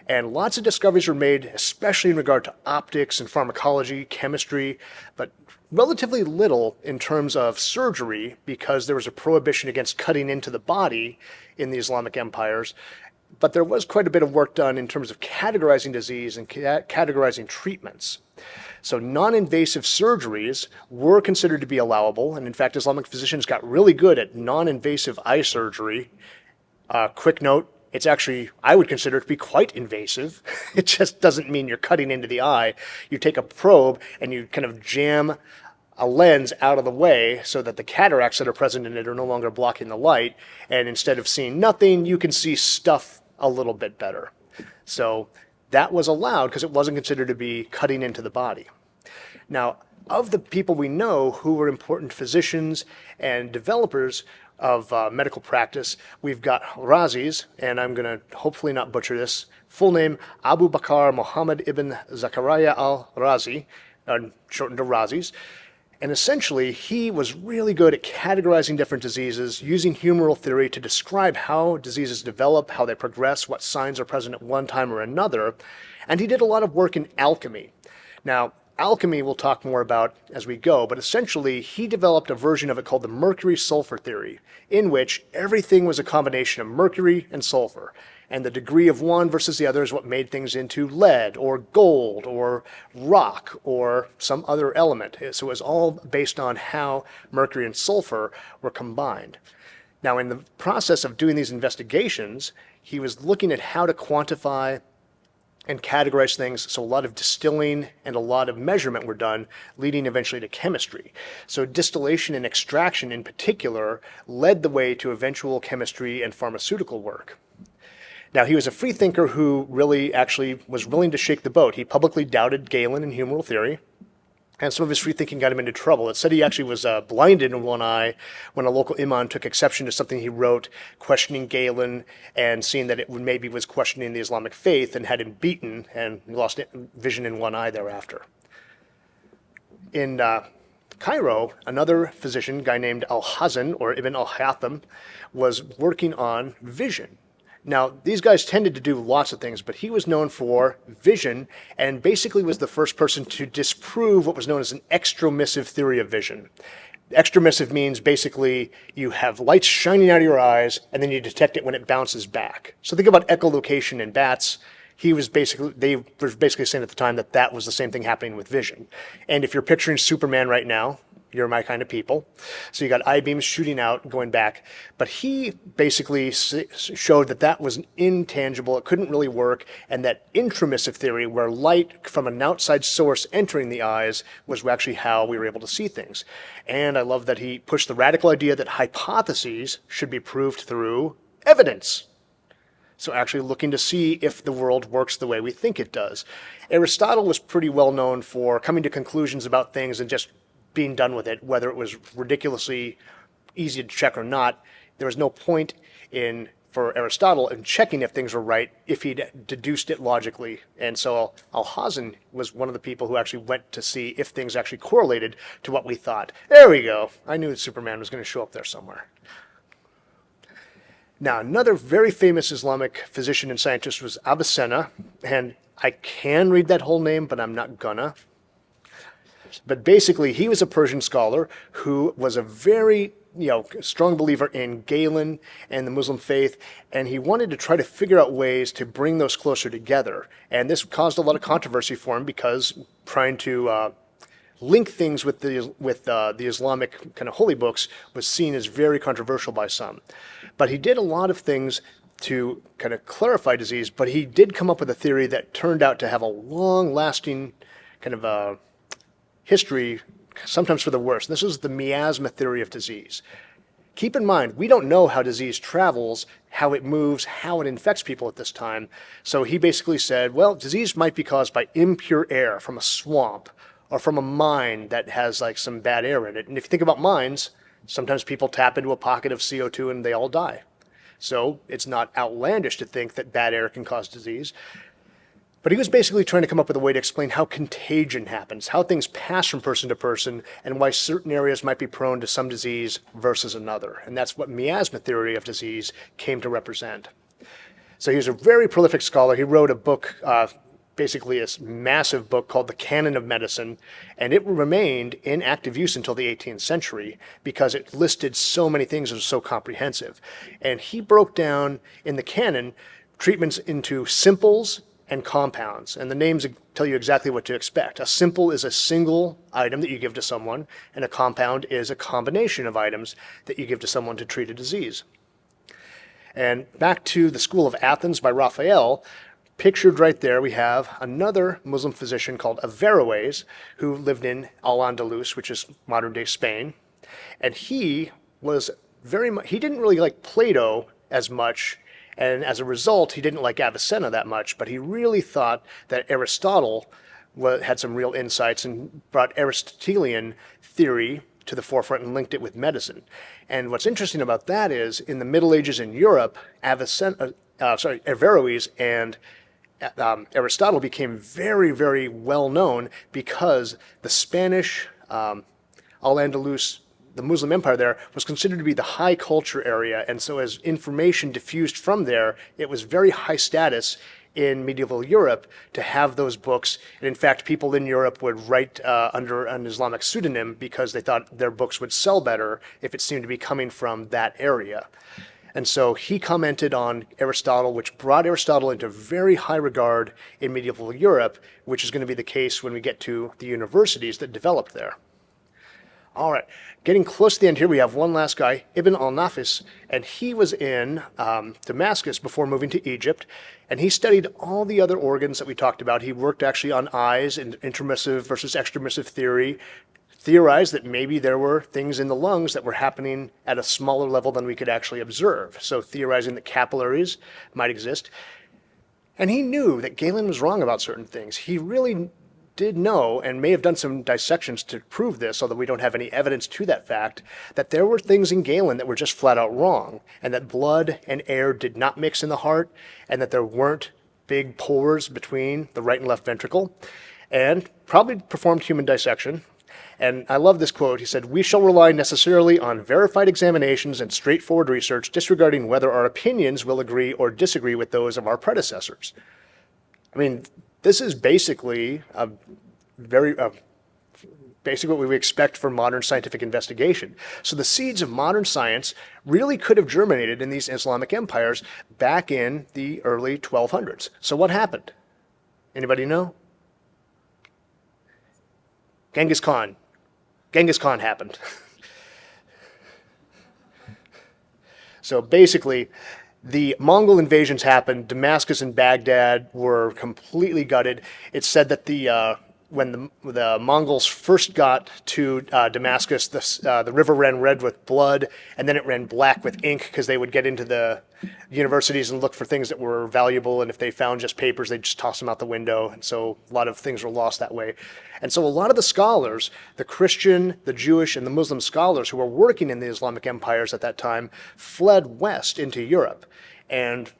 And lots of discoveries were made, especially in regard to optics and pharmacology, chemistry, but relatively little in terms of surgery, because there was a prohibition against cutting into the body in the Islamic empires. But there was quite a bit of work done in terms of categorizing disease and categorizing treatments. So non-invasive surgeries were considered to be allowable, and in fact, Islamic physicians got really good at non-invasive eye surgery. Quick note, it's actually, I would consider it to be quite invasive. It just doesn't mean you're cutting into the eye. You take a probe and you kind of jam a lens out of the way so that the cataracts that are present in it are no longer blocking the light. And instead of seeing nothing, you can see stuff a little bit better. So that was allowed because it wasn't considered to be cutting into the body. Now, of the people we know who were important physicians and developers of medical practice, we've got Razis, and I'm going to hopefully not butcher this, full name Abu Bakr Muhammad ibn Zakaria al-Razi, shortened to Razis. And essentially, he was really good at categorizing different diseases, using humoral theory to describe how diseases develop, how they progress, what signs are present at one time or another. And he did a lot of work in alchemy. Now, alchemy we'll talk more about as we go, but essentially he developed a version of it called the mercury-sulfur theory, in which everything was a combination of mercury and sulfur. And the degree of one versus the other is what made things into lead or gold or rock or some other element. So it was all based on how mercury and sulfur were combined. Now, in the process of doing these investigations, he was looking at how to quantify and categorize things, so a lot of distilling and a lot of measurement were done, leading eventually to chemistry. So distillation and extraction in particular led the way to eventual chemistry and pharmaceutical work. Now, he was a free thinker who really actually was willing to shake the boat. He publicly doubted Galen and humoral theory, and some of his free thinking got him into trouble. It said he actually was blinded in one eye when a local imam took exception to something he wrote, questioning Galen and seeing that it maybe was questioning the Islamic faith, and had him beaten, and he lost vision in one eye thereafter. In Cairo, another physician, a guy named Al-Hazan, or Ibn al-Hatham, was working on vision. Now, these guys tended to do lots of things, but he was known for vision and basically was the first person to disprove what was known as an extromissive theory of vision. Extromissive means basically you have lights shining out of your eyes and then you detect it when it bounces back. So think about echolocation in bats. They were basically saying at the time that that was the same thing happening with vision. And if you're picturing Superman right now, you're my kind of people. So you got I-beams shooting out, going back. But he basically showed that that was intangible, it couldn't really work, and that intromissive theory, where light from an outside source entering the eyes, was actually how we were able to see things. And I love that he pushed the radical idea that hypotheses should be proved through evidence. So actually looking to see if the world works the way we think it does. Aristotle was pretty well known for coming to conclusions about things and just being done with it, whether it was ridiculously easy to check or not. There was no point for Aristotle in checking if things were right if he'd deduced it logically. And so Al-Hazan was one of the people who actually went to see if things actually correlated to what we thought. There we go. I knew that Superman was going to show up there somewhere. Now, another very famous Islamic physician and scientist was Avicenna, and I can read that whole name, but I'm not gonna. But basically, he was a Persian scholar who was a very strong believer in Galen and the Muslim faith, and he wanted to try to figure out ways to bring those closer together. And this caused a lot of controversy for him because trying to link things with the Islamic kind of holy books was seen as very controversial by some. But he did a lot of things to kind of clarify disease, but he did come up with a theory that turned out to have a long-lasting kind of a history, sometimes for the worse. This is the miasma theory of disease. Keep in mind, we don't know how disease travels, how it moves, how it infects people at this time. So he basically said, well, disease might be caused by impure air from a swamp or from a mine that has like some bad air in it. And if you think about mines, sometimes people tap into a pocket of CO2 and they all die. So it's not outlandish to think that bad air can cause disease. But he was basically trying to come up with a way to explain how contagion happens, how things pass from person to person, and why certain areas might be prone to some disease versus another. And that's what miasma theory of disease came to represent. So he was a very prolific scholar. He wrote a book, basically a massive book called The Canon of Medicine, and it remained in active use until the 18th century because it listed so many things and was so comprehensive. And he broke down in the canon treatments into simples and compounds, and the names tell you exactly what to expect. A simple is a single item that you give to someone, and a compound is a combination of items that you give to someone to treat a disease. And back to the School of Athens by Raphael, pictured right there, we have another Muslim physician called Averroes, who lived in Al-Andalus, which is modern-day Spain. And he was he didn't really like Plato as much, and as a result, he didn't like Avicenna that much, but he really thought that Aristotle had some real insights and brought Aristotelian theory to the forefront and linked it with medicine. And what's interesting about that is, in the Middle Ages in Europe, Averroes and Aristotle became very, very well known because the Spanish Al-Andalus, the Muslim empire there, was considered to be the high culture area. And so as information diffused from there, it was very high status in medieval Europe to have those books. And in fact, people in Europe would write under an Islamic pseudonym because they thought their books would sell better if it seemed to be coming from that area. And so he commented on Aristotle, which brought Aristotle into very high regard in medieval Europe, which is going to be the case when we get to the universities that developed there. All right, getting close to the end here, we have one last guy, Ibn al-Nafis, and he was in Damascus before moving to Egypt, and he studied all the other organs that we talked about. He worked actually on eyes and intromissive versus extromissive theory, theorized that maybe there were things in the lungs that were happening at a smaller level than we could actually observe. So theorizing that capillaries might exist. And he knew that Galen was wrong about certain things. He really did know, and may have done some dissections to prove this, although we don't have any evidence to that fact, that there were things in Galen that were just flat out wrong, and that blood and air did not mix in the heart, and that there weren't big pores between the right and left ventricle, and probably performed human dissection. And I love this quote. He said, "We shall rely necessarily on verified examinations and straightforward research, disregarding whether our opinions will agree or disagree with those of our predecessors." I mean, this is basically basically what we expect for modern scientific investigation. So the seeds of modern science really could have germinated in these Islamic empires back in the early 1200s. So what happened? Anybody know? Genghis Khan. Genghis Khan happened. So basically, the Mongol invasions happened. Damascus and Baghdad were completely gutted. It's said that when the Mongols first got to Damascus, the river ran red with blood, and then it ran black with ink because they would get into the universities and look for things that were valuable, and if they found just papers, they'd just toss them out the window, and so a lot of things were lost that way. And so a lot of the scholars, the Christian, the Jewish, and the Muslim scholars who were working in the Islamic empires at that time fled west into Europe. And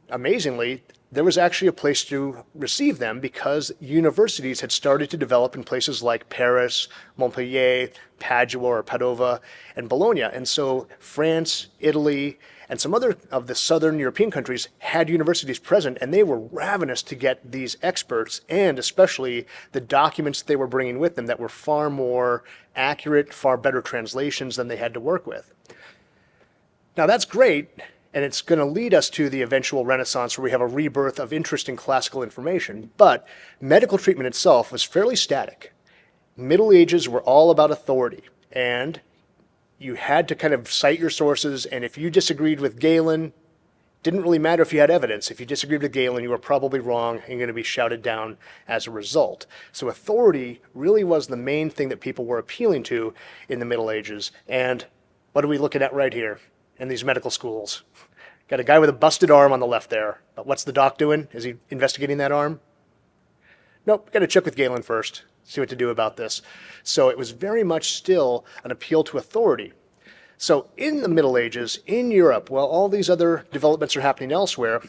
amazingly, there was actually a place to receive them because universities had started to develop in places like Paris, Montpellier, Padua or Padova, and Bologna. And so France, Italy, and some other of the southern European countries had universities present, and they were ravenous to get these experts and especially the documents they were bringing with them that were far more accurate, far better translations than they had to work with. Now that's great. And it's going to lead us to the eventual Renaissance where we have a rebirth of interest in classical information. But medical treatment itself was fairly static. Middle Ages were all about authority. And you had to kind of cite your sources. And if you disagreed with Galen, Didn't really matter if you had evidence. If you disagreed with Galen, you were probably wrong and you're going to be shouted down as a result. So authority really was the main thing that people were appealing to in the Middle Ages. And what are we looking at right here in these medical schools? Got a guy with a busted arm on the left there. But what's the doc doing? Is he investigating that arm? Nope, got to check with Galen first, see what to do about this. So it was very much still an appeal to authority. So in the Middle Ages, in Europe, while all these other developments are happening elsewhere,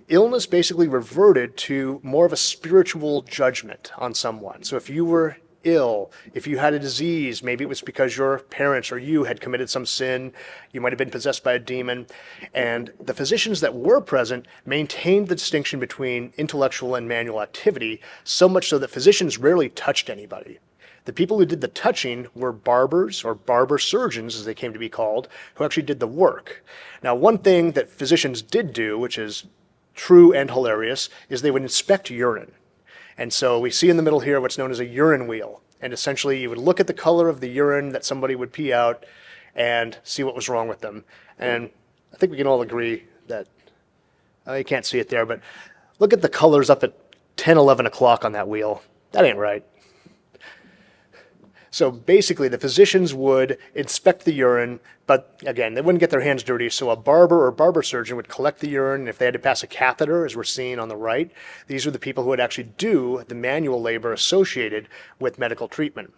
illness basically reverted to more of a spiritual judgment on someone. So if you were ill, if you had a disease, maybe it was because your parents or you had committed some sin, you might have been possessed by a demon, and the physicians that were present maintained the distinction between intellectual and manual activity, so much so that physicians rarely touched anybody. The people who did the touching were barbers, or barber surgeons as they came to be called, who actually did the work. Now, one thing that physicians did do, which is true and hilarious, is they would inspect urine. And so we see in the middle here what's known as a urine wheel. And essentially you would look at the color of the urine that somebody would pee out and see what was wrong with them. And I think we can all agree that, you can't see it there, but look at the colors up at 10, 11 o'clock on that wheel. That ain't right. So basically, the physicians would inspect the urine, but again, they wouldn't get their hands dirty, so a barber or barber surgeon would collect the urine, and if they had to pass a catheter, as we're seeing on the right, these are the people who would actually do the manual labor associated with medical treatment.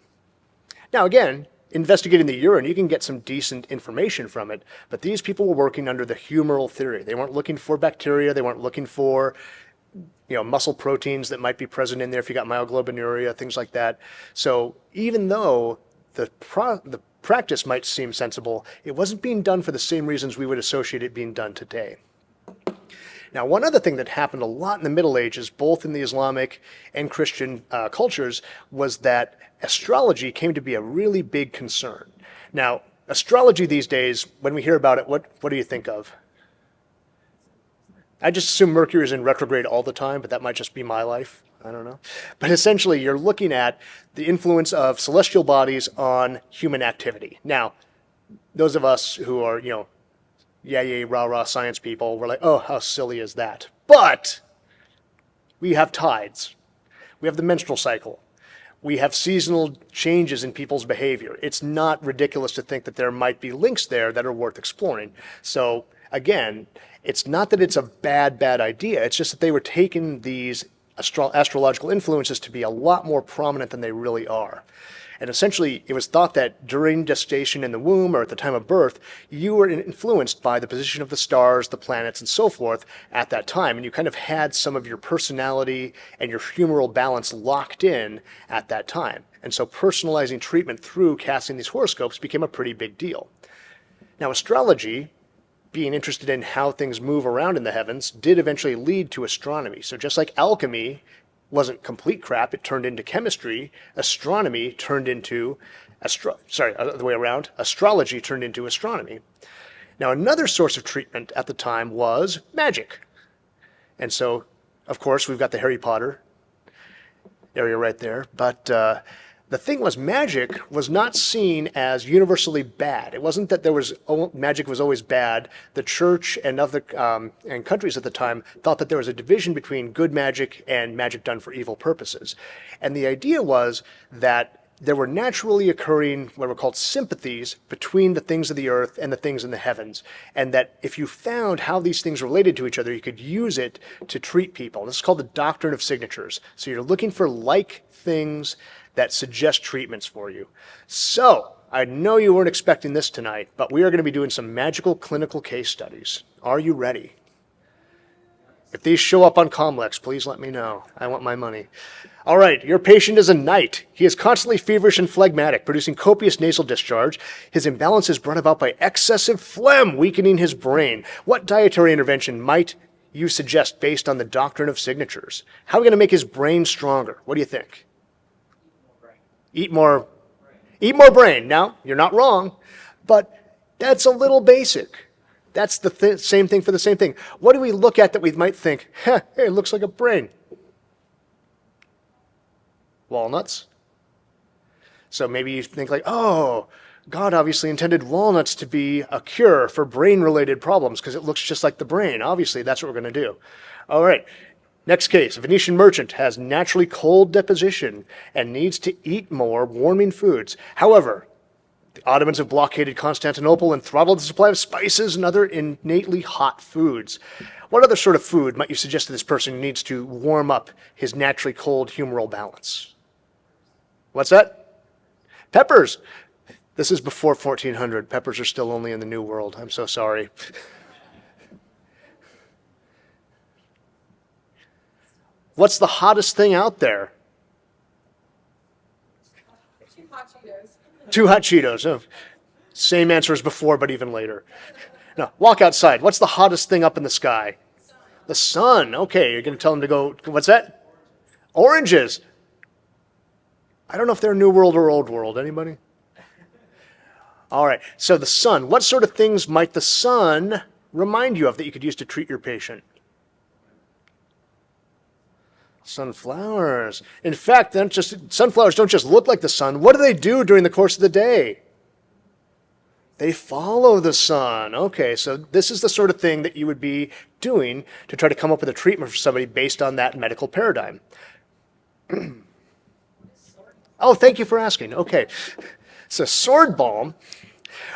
Now again, investigating the urine, you can get some decent information from it, but these people were working under the humoral theory. They weren't looking for bacteria, they weren't looking for muscle proteins that might be present in there if you got myoglobinuria, things like that. So even though the practice might seem sensible, it wasn't being done for the same reasons we would associate it being done today. Now, one other thing that happened a lot in the Middle Ages, both in the Islamic and Christian cultures, was that astrology came to be a really big concern. Now, astrology these days, when we hear about it, what do you think of? I just assume Mercury is in retrograde all the time, but that might just be my life. I don't know. But essentially, you're looking at the influence of celestial bodies on human activity. Now, those of us who are, yay, rah, science people, we're like, oh, how silly is that? But we have tides. We have the menstrual cycle. We have seasonal changes in people's behavior. It's not ridiculous to think that there might be links there that are worth exploring. So again, it's not that it's a bad idea. It's just that they were taking these astrological influences to be a lot more prominent than they really are. And essentially, it was thought that during gestation in the womb or at the time of birth, you were influenced by the position of the stars, the planets, and so forth at that time. And you kind of had some of your personality and your humoral balance locked in at that time. And so personalizing treatment through casting these horoscopes became a pretty big deal. Now, astrology, being interested in how things move around in the heavens, did eventually lead to astronomy. So just like alchemy wasn't complete crap, it turned into chemistry, astronomy turned into, the way around, astrology turned into astronomy. Now another source of treatment at the time was magic. And so, of course, we've got the Harry Potter area right there, but the thing was, magic was not seen as universally bad. It wasn't that magic was always bad. The church and other and countries at the time thought that there was a division between good magic and magic done for evil purposes. And the idea was that there were naturally occurring what were called sympathies between the things of the earth and the things in the heavens. And that if you found how these things related to each other, you could use it to treat people. This is called the doctrine of signatures. So you're looking for like things that suggest treatments for you. So I know you weren't expecting this tonight, but we are going to be doing some magical clinical case studies. Are you ready? If these show up on Comlex, please let me know. I want my money. All right, your patient is a knight. He is constantly feverish and phlegmatic, producing copious nasal discharge. His imbalance is brought about by excessive phlegm, weakening his brain. What dietary intervention might you suggest based on the doctrine of signatures? How are we going to make his brain stronger? What do you think? Eat more brain. Now, you're not wrong, but that's a little basic. That's the same thing for the same thing. What do we look at that we might think, hey, it looks like a brain? Walnuts. So maybe you think like, oh, God obviously intended walnuts to be a cure for brain-related problems because it looks just like the brain. Obviously, that's what we're going to do. All right. Next case, a Venetian merchant has naturally cold deposition and needs to eat more warming foods. However, the Ottomans have blockaded Constantinople and throttled the supply of spices and other innately hot foods. What other sort of food might you suggest to this person who needs to warm up his naturally cold humoral balance? What's that? Peppers. This is before 1400. Peppers are still only in the New World. I'm so sorry. What's the hottest thing out there? 2 hot Cheetos. 2 hot Cheetos. Oh, same answer as before, but even later. Now, walk outside. What's the hottest thing up in the sky? The sun. Okay, you're going to tell them to go, what's that? Oranges. I don't know if they're New World or Old World. Anybody? All right, so the sun. What sort of things might the sun remind you of that you could use to treat your patient? Sunflowers. In fact, sunflowers don't just look like the sun. What do they do during the course of the day? They follow the sun. Okay, so this is the sort of thing that you would be doing to try to come up with a treatment for somebody based on that medical paradigm. Oh, thank you for asking. Okay, so sword balm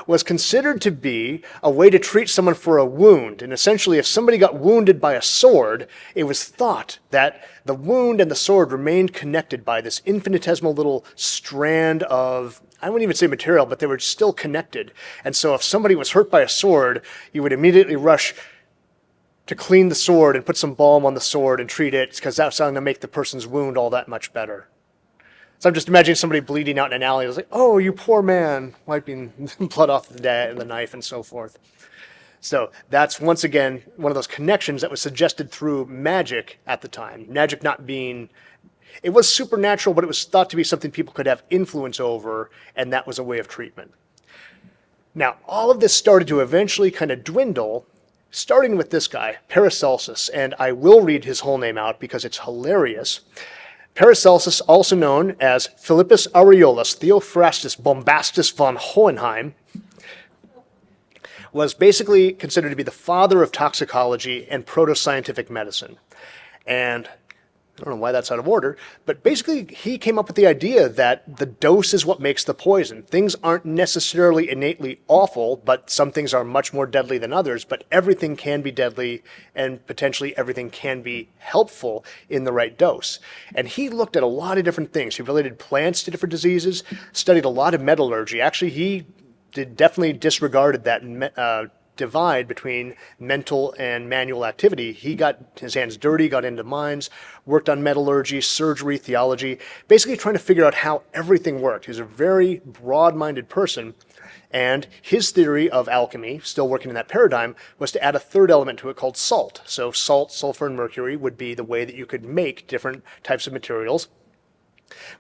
was considered to be a way to treat someone for a wound. And essentially, if somebody got wounded by a sword, it was thought that the wound and the sword remained connected by this infinitesimal little strand of, I wouldn't even say material, but they were still connected. And so if somebody was hurt by a sword, you would immediately rush to clean the sword and put some balm on the sword and treat it, because that's going to make the person's wound all that much better. So I'm just imagining somebody bleeding out in an alley. I was like, oh, you poor man, wiping blood off the knife and so forth. So that's, once again, one of those connections that was suggested through magic at the time. Magic not being, it was supernatural, but it was thought to be something people could have influence over, and that was a way of treatment. Now, all of this started to eventually kind of dwindle, starting with this guy, Paracelsus, and I will read his whole name out because it's hilarious. Paracelsus, also known as Philippus Aureolus Theophrastus Bombastus von Hohenheim, was basically considered to be the father of toxicology and proto-scientific medicine. And I don't know why that's out of order, but basically he came up with the idea that the dose is what makes the poison. Things aren't necessarily innately awful, but some things are much more deadly than others, but everything can be deadly and potentially everything can be helpful in the right dose. And he looked at a lot of different things. He related plants to different diseases, studied a lot of metallurgy. Actually, he definitely disregarded that divide between mental and manual activity. He got his hands dirty, got into mines, worked on metallurgy, surgery, theology, basically trying to figure out how everything worked. He was a very broad-minded person, and his theory of alchemy, still working in that paradigm, was to add a third element to it called salt. So salt, sulfur, and mercury would be the way that you could make different types of materials.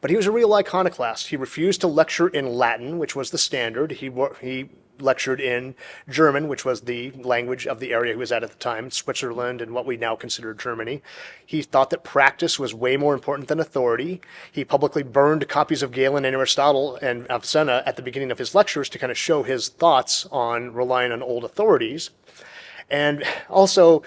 But he was a real iconoclast. He refused to lecture in Latin, which was the standard. He lectured in German, which was the language of the area he was at the time, Switzerland and what we now consider Germany. He thought that practice was way more important than authority. He publicly burned copies of Galen and Aristotle and Avicenna at the beginning of his lectures to kind of show his thoughts on relying on old authorities. And also,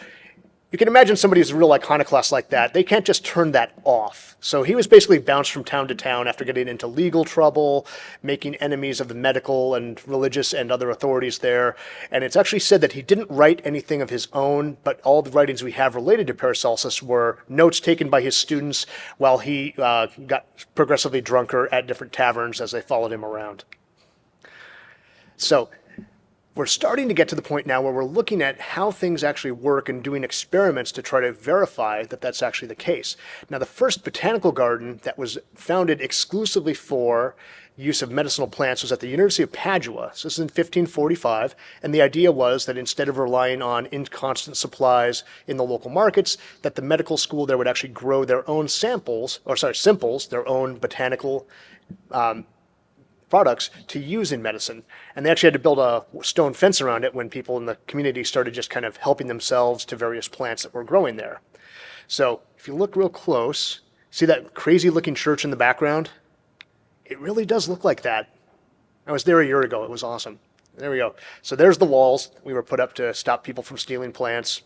you can imagine somebody who's a real iconoclast like that. They can't just turn that off. So he was basically bounced from town to town after getting into legal trouble, making enemies of the medical and religious and other authorities there. And it's actually said that he didn't write anything of his own, but all the writings we have related to Paracelsus were notes taken by his students while he got progressively drunker at different taverns as they followed him around. So we're starting to get to the point now where we're looking at how things actually work and doing experiments to try to verify that that's actually the case. Now, the first botanical garden that was founded exclusively for use of medicinal plants was at the University of Padua. So this is in 1545, and the idea was that instead of relying on inconstant supplies in the local markets, that the medical school there would actually grow their own simples, their own botanical products to use in medicine. And they actually had to build a stone fence around it when people in the community started just kind of helping themselves to various plants that were growing there. So if you look real close, see that crazy looking church in the background? It really does look like that. I was there a year ago. It was awesome. There we go. So there's the walls we were put up to stop people from stealing plants.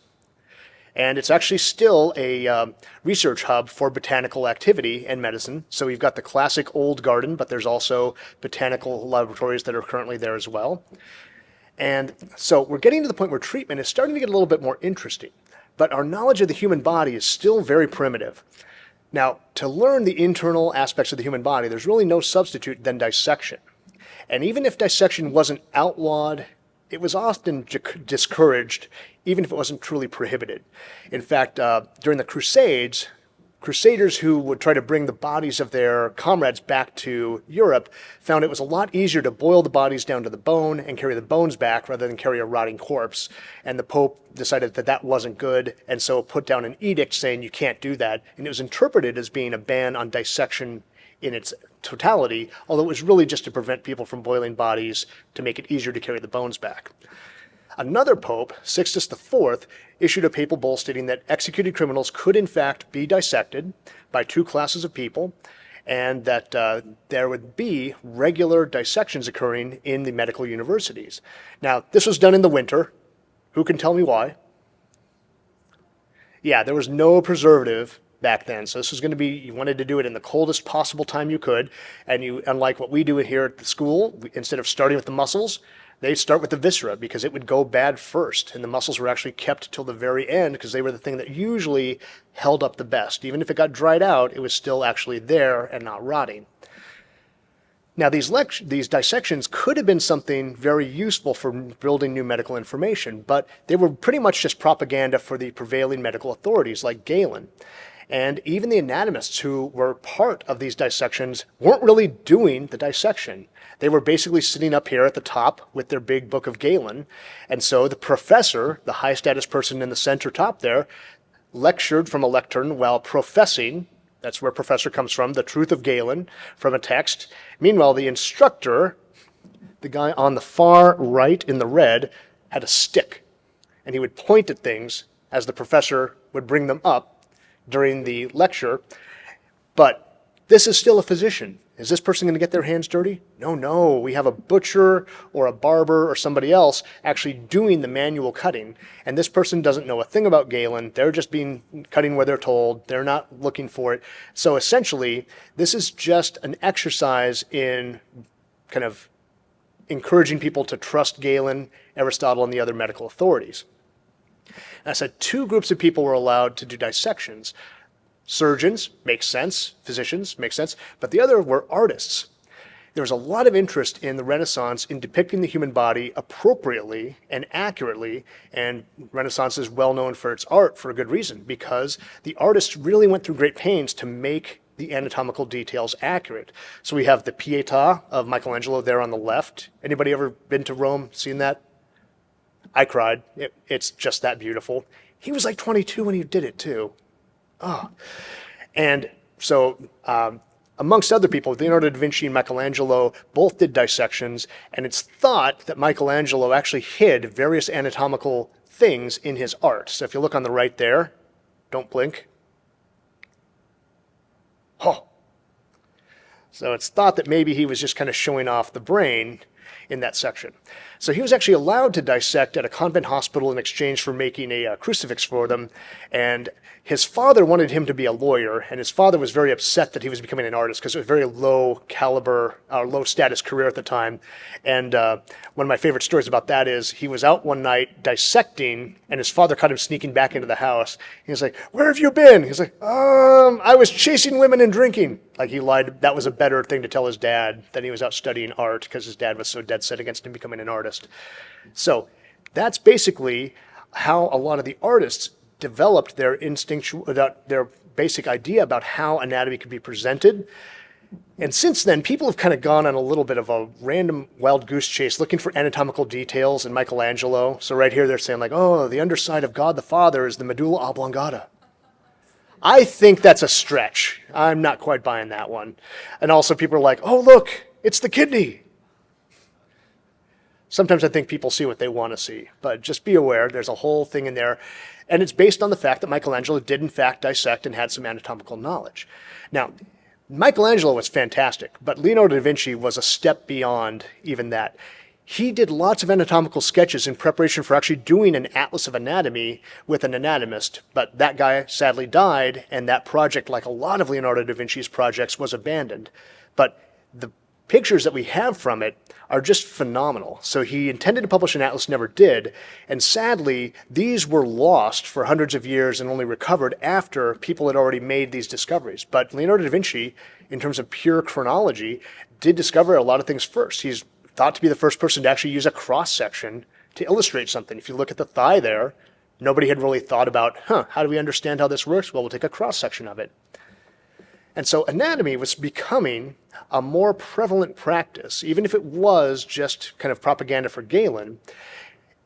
And it's actually still a research hub for botanical activity and medicine. So we've got the classic old garden, but there's also botanical laboratories that are currently there as well. And so we're getting to the point where treatment is starting to get a little bit more interesting. But our knowledge of the human body is still very primitive. Now, to learn the internal aspects of the human body, there's really no substitute than dissection. And even if dissection wasn't outlawed, it was often discouraged, even if it wasn't truly prohibited. In fact, during the Crusades, crusaders who would try to bring the bodies of their comrades back to Europe found it was a lot easier to boil the bodies down to the bone and carry the bones back rather than carry a rotting corpse. And the Pope decided that that wasn't good, and so put down an edict saying you can't do that. And it was interpreted as being a ban on dissection in its totality, although it was really just to prevent people from boiling bodies to make it easier to carry the bones back. Another pope, Sixtus IV, issued a papal bull stating that executed criminals could in fact be dissected by two classes of people, and that there would be regular dissections occurring in the medical universities. Now, this was done in the winter. Who can tell me why? Yeah, there was no preservative back then. So this was going to be, you wanted to do it in the coldest possible time you could. And you, unlike what we do here at the school, instead of starting with the muscles, they start with the viscera because it would go bad first. And the muscles were actually kept till the very end because they were the thing that usually held up the best. Even if it got dried out, it was still actually there and not rotting. Now, these dissections could have been something very useful for building new medical information, but they were pretty much just propaganda for the prevailing medical authorities like Galen. And even the anatomists who were part of these dissections weren't really doing the dissection. They were basically sitting up here at the top with their big book of Galen. And so the professor, the high status person in the center top there, lectured from a lectern while professing, that's where professor comes from, the truth of Galen from a text. Meanwhile, the instructor, the guy on the far right in the red, had a stick. And he would point at things as the professor would bring them up during the lecture. But this is still a physician. Is this person going to get their hands dirty? No. We have a butcher or a barber or somebody else actually doing the manual cutting. And this person doesn't know a thing about Galen. They're just cutting where they're told. They're not looking for it. So essentially, this is just an exercise in kind of encouraging people to trust Galen, Aristotle, and the other medical authorities. And I said two groups of people were allowed to do dissections. Surgeons, makes sense. Physicians, makes sense. But the other were artists. There was a lot of interest in the Renaissance in depicting the human body appropriately and accurately, and Renaissance is well known for its art for a good reason, because the artists really went through great pains to make the anatomical details accurate. So we have the Pietà of Michelangelo there on the left. Anybody ever been to Rome, seen that? I cried. It's just that beautiful. He was like 22 when he did it too. Oh. And so, amongst other people, Leonardo da Vinci and Michelangelo both did dissections, and it's thought that Michelangelo actually hid various anatomical things in his art. So if you look on the right there, don't blink. Oh. So it's thought that maybe he was just kind of showing off the brain in that section. So he was actually allowed to dissect at a convent hospital in exchange for making a crucifix for them. And his father wanted him to be a lawyer, and his father was very upset that he was becoming an artist because it was a very low caliber, low status career at the time. And one of my favorite stories about that is he was out one night dissecting, and his father caught him sneaking back into the house. He was like, "Where have you been?" He's like, I was chasing women and drinking." Like he lied. That was a better thing to tell his dad than he was out studying art because his dad was so dead set against him becoming an artist. So that's basically how a lot of the artists developed their instinctual, their basic idea about how anatomy could be presented. And since then, people have kind of gone on a little bit of a random wild goose chase looking for anatomical details in Michelangelo. So right here they're saying like, oh, the underside of God the Father is the medulla oblongata. I think that's a stretch. I'm not quite buying that one. And also people are like, oh, look, it's the kidney. Sometimes I think people see what they want to see, but just be aware there's a whole thing in there. And it's based on the fact that Michelangelo did in fact dissect and had some anatomical knowledge. Now, Michelangelo was fantastic, but Leonardo da Vinci was a step beyond even that. He did lots of anatomical sketches in preparation for actually doing an atlas of anatomy with an anatomist, but that guy sadly died, and that project, like a lot of Leonardo da Vinci's projects, was abandoned. But the pictures that we have from it are just phenomenal. So he intended to publish an atlas, never did, and sadly, these were lost for hundreds of years and only recovered after people had already made these discoveries. But Leonardo da Vinci, in terms of pure chronology, did discover a lot of things first. He's thought to be the first person to actually use a cross-section to illustrate something. If you look at the thigh there, nobody had really thought about, how do we understand how this works? Well, we'll take a cross-section of it. And so anatomy was becoming a more prevalent practice, even if it was just kind of propaganda for Galen.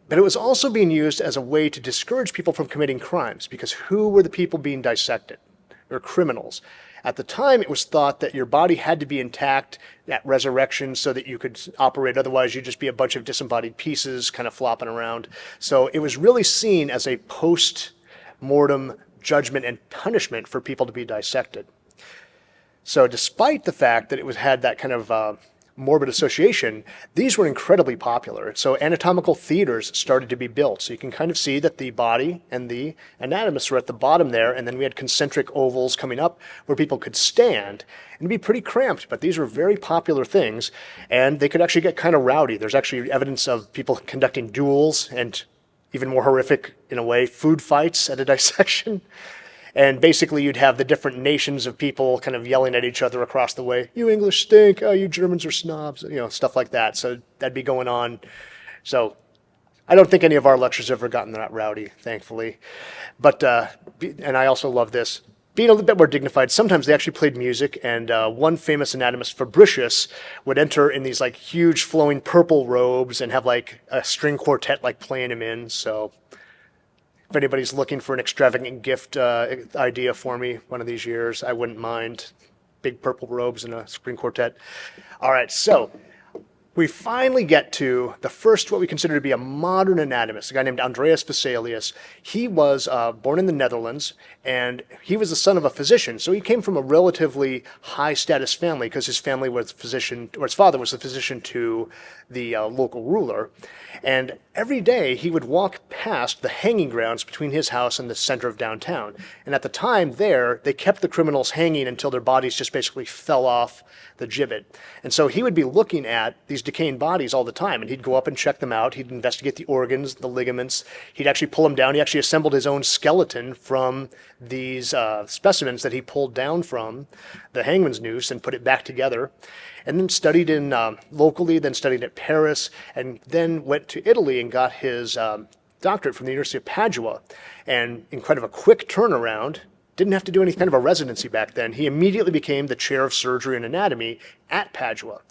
But it was also being used as a way to discourage people from committing crimes, because who were the people being dissected? Or criminals. At the time, it was thought that your body had to be intact at resurrection so that you could operate. Otherwise, you'd just be a bunch of disembodied pieces kind of flopping around. So it was really seen as a post-mortem judgment and punishment for people to be dissected. So despite the fact that it had that kind of morbid association, these were incredibly popular. So anatomical theaters started to be built. So you can kind of see that the body and the anatomists were at the bottom there, and then we had concentric ovals coming up where people could stand and be pretty cramped, but these were very popular things, and they could actually get kind of rowdy. There's actually evidence of people conducting duels and, even more horrific in a way, food fights at a dissection. And basically you'd have the different nations of people kind of yelling at each other across the way. You English stink. Oh, you Germans are snobs. Stuff like that. So that'd be going on. So I don't think any of our lectures have ever gotten that rowdy, thankfully. But, and I also love this, being a little bit more dignified. Sometimes they actually played music, and one famous anatomist, Fabricius, would enter in these like huge flowing purple robes and have like a string quartet like playing him in. So if anybody's looking for an extravagant gift idea for me one of these years, I wouldn't mind. Big purple robes and a string quartet. All right, so we finally get to the first, what we consider to be a modern anatomist, a guy named Andreas Vesalius. He was born in the Netherlands, and he was the son of a physician. So he came from a relatively high status family because his family was physician, or his father was the physician to the local ruler. And every day he would walk past the hanging grounds between his house and the center of downtown. And at the time there, they kept the criminals hanging until their bodies just basically fell off the gibbet. And so he would be looking at these decaying bodies all the time, and he'd go up and check them out. He'd investigate the organs, the ligaments. He'd actually pull them down. He actually assembled his own skeleton from these specimens that he pulled down from the hangman's noose and put it back together. And then studied in locally, then studied at Paris, and then went to Italy and got his doctorate from the University of Padua. And in kind of a quick turnaround, didn't have to do any kind of a residency back then. He immediately became the chair of surgery and anatomy at Padua.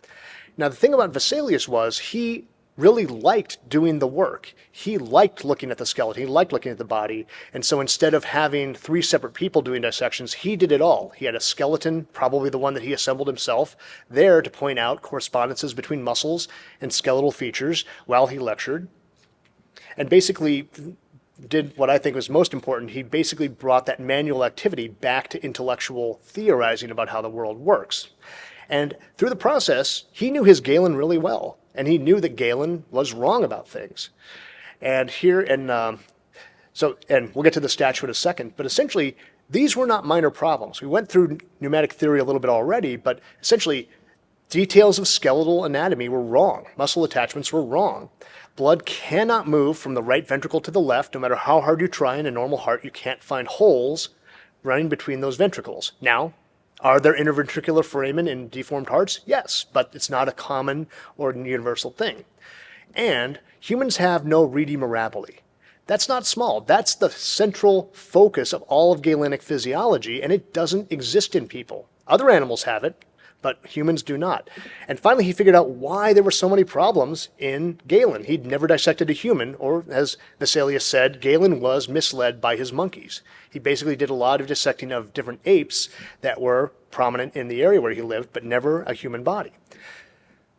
Now, the thing about Vesalius was he really liked doing the work. He liked looking at the skeleton. He liked looking at the body. And so instead of having 3 separate people doing dissections, he did it all. He had a skeleton, probably the one that he assembled himself, there to point out correspondences between muscles and skeletal features while he lectured. And basically did what I think was most important. He basically brought that manual activity back to intellectual theorizing about how the world works. And through the process, he knew his Galen really well. And he knew that Galen was wrong about things. And here, and we'll get to the statue in a second, but essentially, these were not minor problems. We went through pneumatic theory a little bit already, but essentially, details of skeletal anatomy were wrong. Muscle attachments were wrong. Blood cannot move from the right ventricle to the left. No matter how hard you try in a normal heart, you can't find holes running between those ventricles. Now, are there interventricular foramen in deformed hearts? Yes, but it's not a common or universal thing. And humans have no rete mirabile. That's not small. That's the central focus of all of Galenic physiology, and it doesn't exist in people. Other animals have it, but humans do not. And finally, he figured out why there were so many problems in Galen. He'd never dissected a human, or as Vesalius said, Galen was misled by his monkeys. He basically did a lot of dissecting of different apes that were prominent in the area where he lived, but never a human body.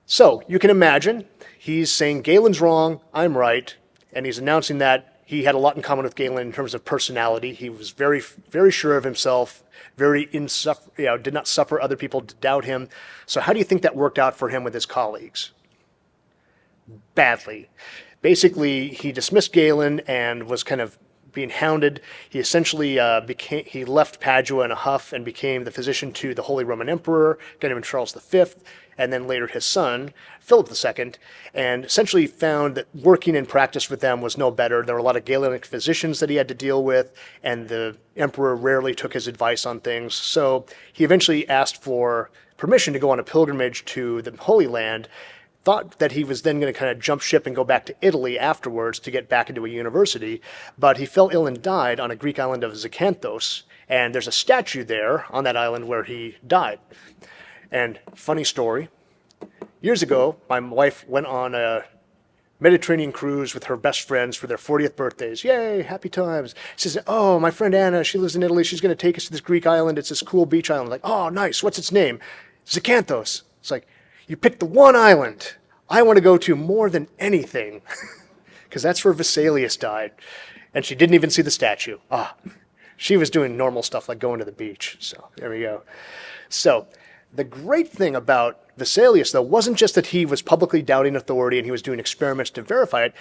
So you can imagine, he's saying Galen's wrong, I'm right, and he's announcing that he had a lot in common with Galen in terms of personality. He was very, very sure of himself, very did not suffer other people to doubt him. So how do you think that worked out for him with his colleagues? Badly. Basically, he dismissed Galen and was kind of being hounded. He essentially he left Padua in a huff and became the physician to the Holy Roman Emperor, a guy named Charles V, and then later his son, Philip II, and essentially found that working in practice with them was no better. There were a lot of Galenic physicians that he had to deal with, and the emperor rarely took his advice on things. So he eventually asked for permission to go on a pilgrimage to the Holy Land, thought that he was then going to kind of jump ship and go back to Italy afterwards to get back into a university, but he fell ill and died on a Greek island of Zakynthos, and there's a statue there on that island where he died. And funny story, years ago, my wife went on a Mediterranean cruise with her best friends for their 40th birthdays. Yay, happy times. She says, oh, my friend Anna, she lives in Italy. She's going to take us to this Greek island. It's this cool beach island. Like, oh, nice. What's its name? Zakynthos. It's like, you picked the one island I want to go to more than anything, because that's where Vesalius died. And she didn't even see the statue. She was doing normal stuff like going to the beach. So there we go. So the great thing about Vesalius, though, wasn't just that he was publicly doubting authority and he was doing experiments to verify it.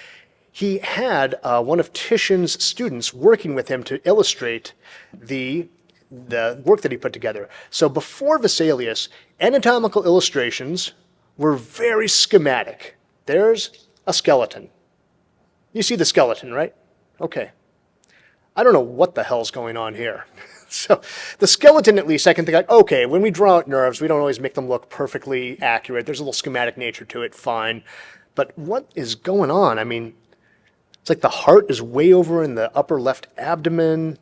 He had one of Titian's students working with him to illustrate the work that he put together. So before Vesalius, anatomical illustrations were very schematic. There's a skeleton. You see the skeleton, right? Okay. I don't know what the hell's going on here. So the skeleton, at least, I can think like, okay, when we draw out nerves, we don't always make them look perfectly accurate. There's a little schematic nature to it, fine. But what is going on? I mean, it's like the heart is way over in the upper left abdomen.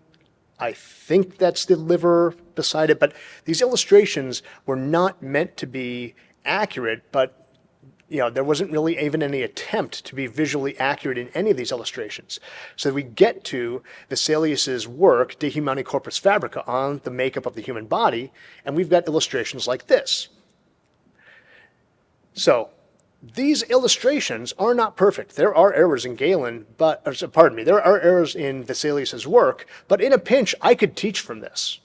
I think that's the liver beside it. But these illustrations were not meant to be accurate, but there wasn't really even any attempt to be visually accurate in any of these illustrations. So we get to Vesalius's work, De Humani Corpus Fabrica, on the makeup of the human body, and we've got illustrations like this. So these illustrations are not perfect. There are errors in Galen, there are errors in Vesalius's work, but in a pinch, I could teach from this.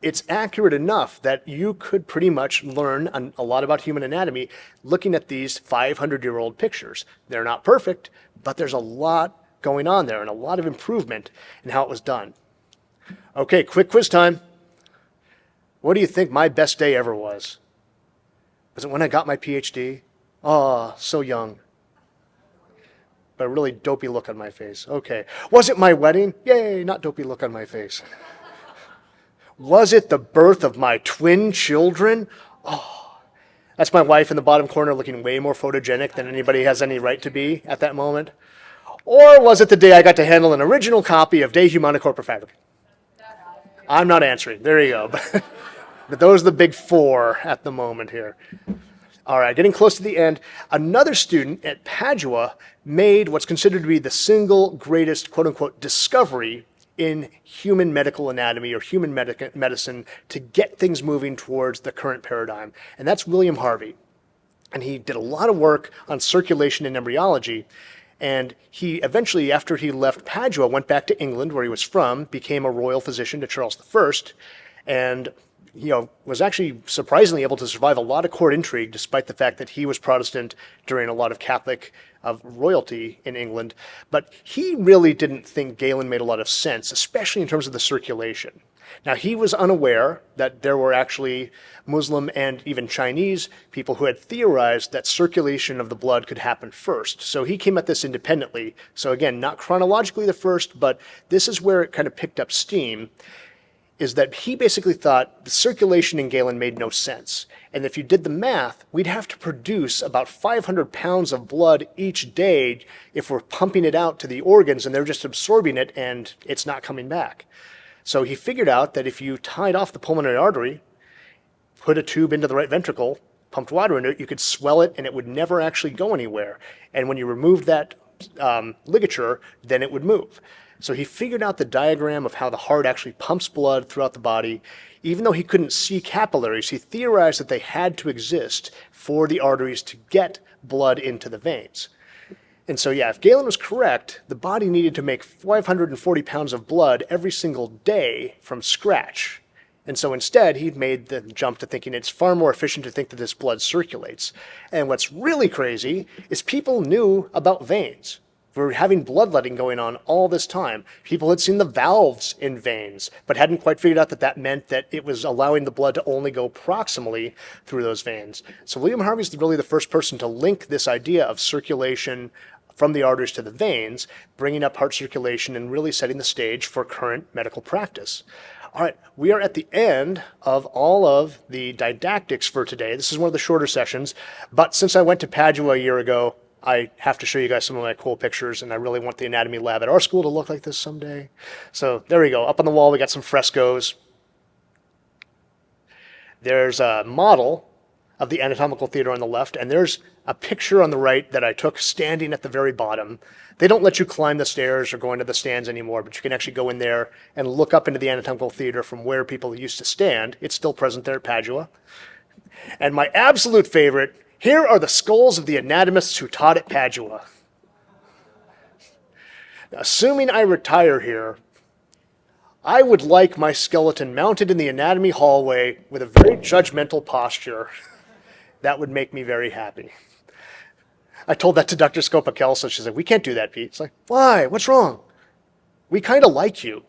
It's accurate enough that you could pretty much learn a lot about human anatomy looking at these 500-year-old pictures. They're not perfect, but there's a lot going on there and a lot of improvement in how it was done. Okay, quick quiz time. What do you think my best day ever was? Was it when I got my PhD? Oh, so young. But a really dopey look on my face. Okay. Was it my wedding? Yay, not dopey look on my face. Was it the birth of my twin children? Oh, that's my wife in the bottom corner looking way more photogenic than anybody has any right to be at that moment. Or was it the day I got to handle an original copy of De Humani Corpus Fabrica? I'm not answering. There you go. But those are the big four at the moment here. All right, getting close to the end. Another student at Padua made what's considered to be the single greatest, quote-unquote, discovery in human medical anatomy or human medicine to get things moving towards the current paradigm. And that's William Harvey. And he did a lot of work on circulation and embryology. And he eventually, after he left Padua, went back to England, where he was from, became a royal physician to Charles I, and was actually surprisingly able to survive a lot of court intrigue, despite the fact that he was Protestant during a lot of Catholic royalty in England. But he really didn't think Galen made a lot of sense, especially in terms of the circulation. Now, he was unaware that there were actually Muslim and even Chinese people who had theorized that circulation of the blood could happen first. So he came at this independently. So again, not chronologically the first, but this is where it kind of picked up steam, is that he basically thought the circulation in Galen made no sense. And if you did the math, we'd have to produce about 500 pounds of blood each day if we're pumping it out to the organs and they're just absorbing it and it's not coming back. So he figured out that if you tied off the pulmonary artery, put a tube into the right ventricle, pumped water into it, you could swell it and it would never actually go anywhere. And when you removed that ligature, then it would move. So he figured out the diagram of how the heart actually pumps blood throughout the body. Even though he couldn't see capillaries, he theorized that they had to exist for the arteries to get blood into the veins. And so, yeah, if Galen was correct, the body needed to make 540 pounds of blood every single day from scratch. And so instead, he made the jump to thinking it's far more efficient to think that this blood circulates. And what's really crazy is people knew about veins. We were having bloodletting going on all this time. People had seen the valves in veins, but hadn't quite figured out that that meant that it was allowing the blood to only go proximally through those veins. So William Harvey's really the first person to link this idea of circulation from the arteries to the veins, bringing up heart circulation and really setting the stage for current medical practice. All right, we are at the end of all of the didactics for today. This is one of the shorter sessions, but since I went to Padua a year ago, I have to show you guys some of my cool pictures, and I really want the anatomy lab at our school to look like this someday. So there we go. Up on the wall, we got some frescoes. There's a model of the anatomical theater on the left, and there's a picture on the right that I took standing at the very bottom. They don't let you climb the stairs or go into the stands anymore, but you can actually go in there and look up into the anatomical theater from where people used to stand. It's still present there at Padua. And my absolute favorite, here are the skulls of the anatomists who taught at Padua. Now, assuming I retire here, I would like my skeleton mounted in the anatomy hallway with a very judgmental posture. That would make me very happy. I told that to Dr. Scopa-Kelso. She said, "We can't do that, Pete." It's like, "Why? What's wrong?" "We kind of like you."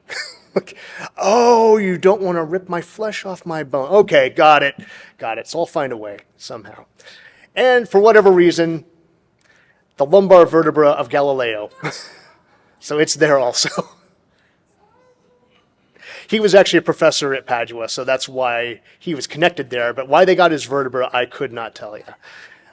Like, "Oh, you don't want to rip my flesh off my bone." Okay, got it. Got it. So I'll find a way somehow. And for whatever reason, the lumbar vertebra of Galileo. So it's there also. He was actually a professor at Padua, so that's why he was connected there. But why they got his vertebra, I could not tell you.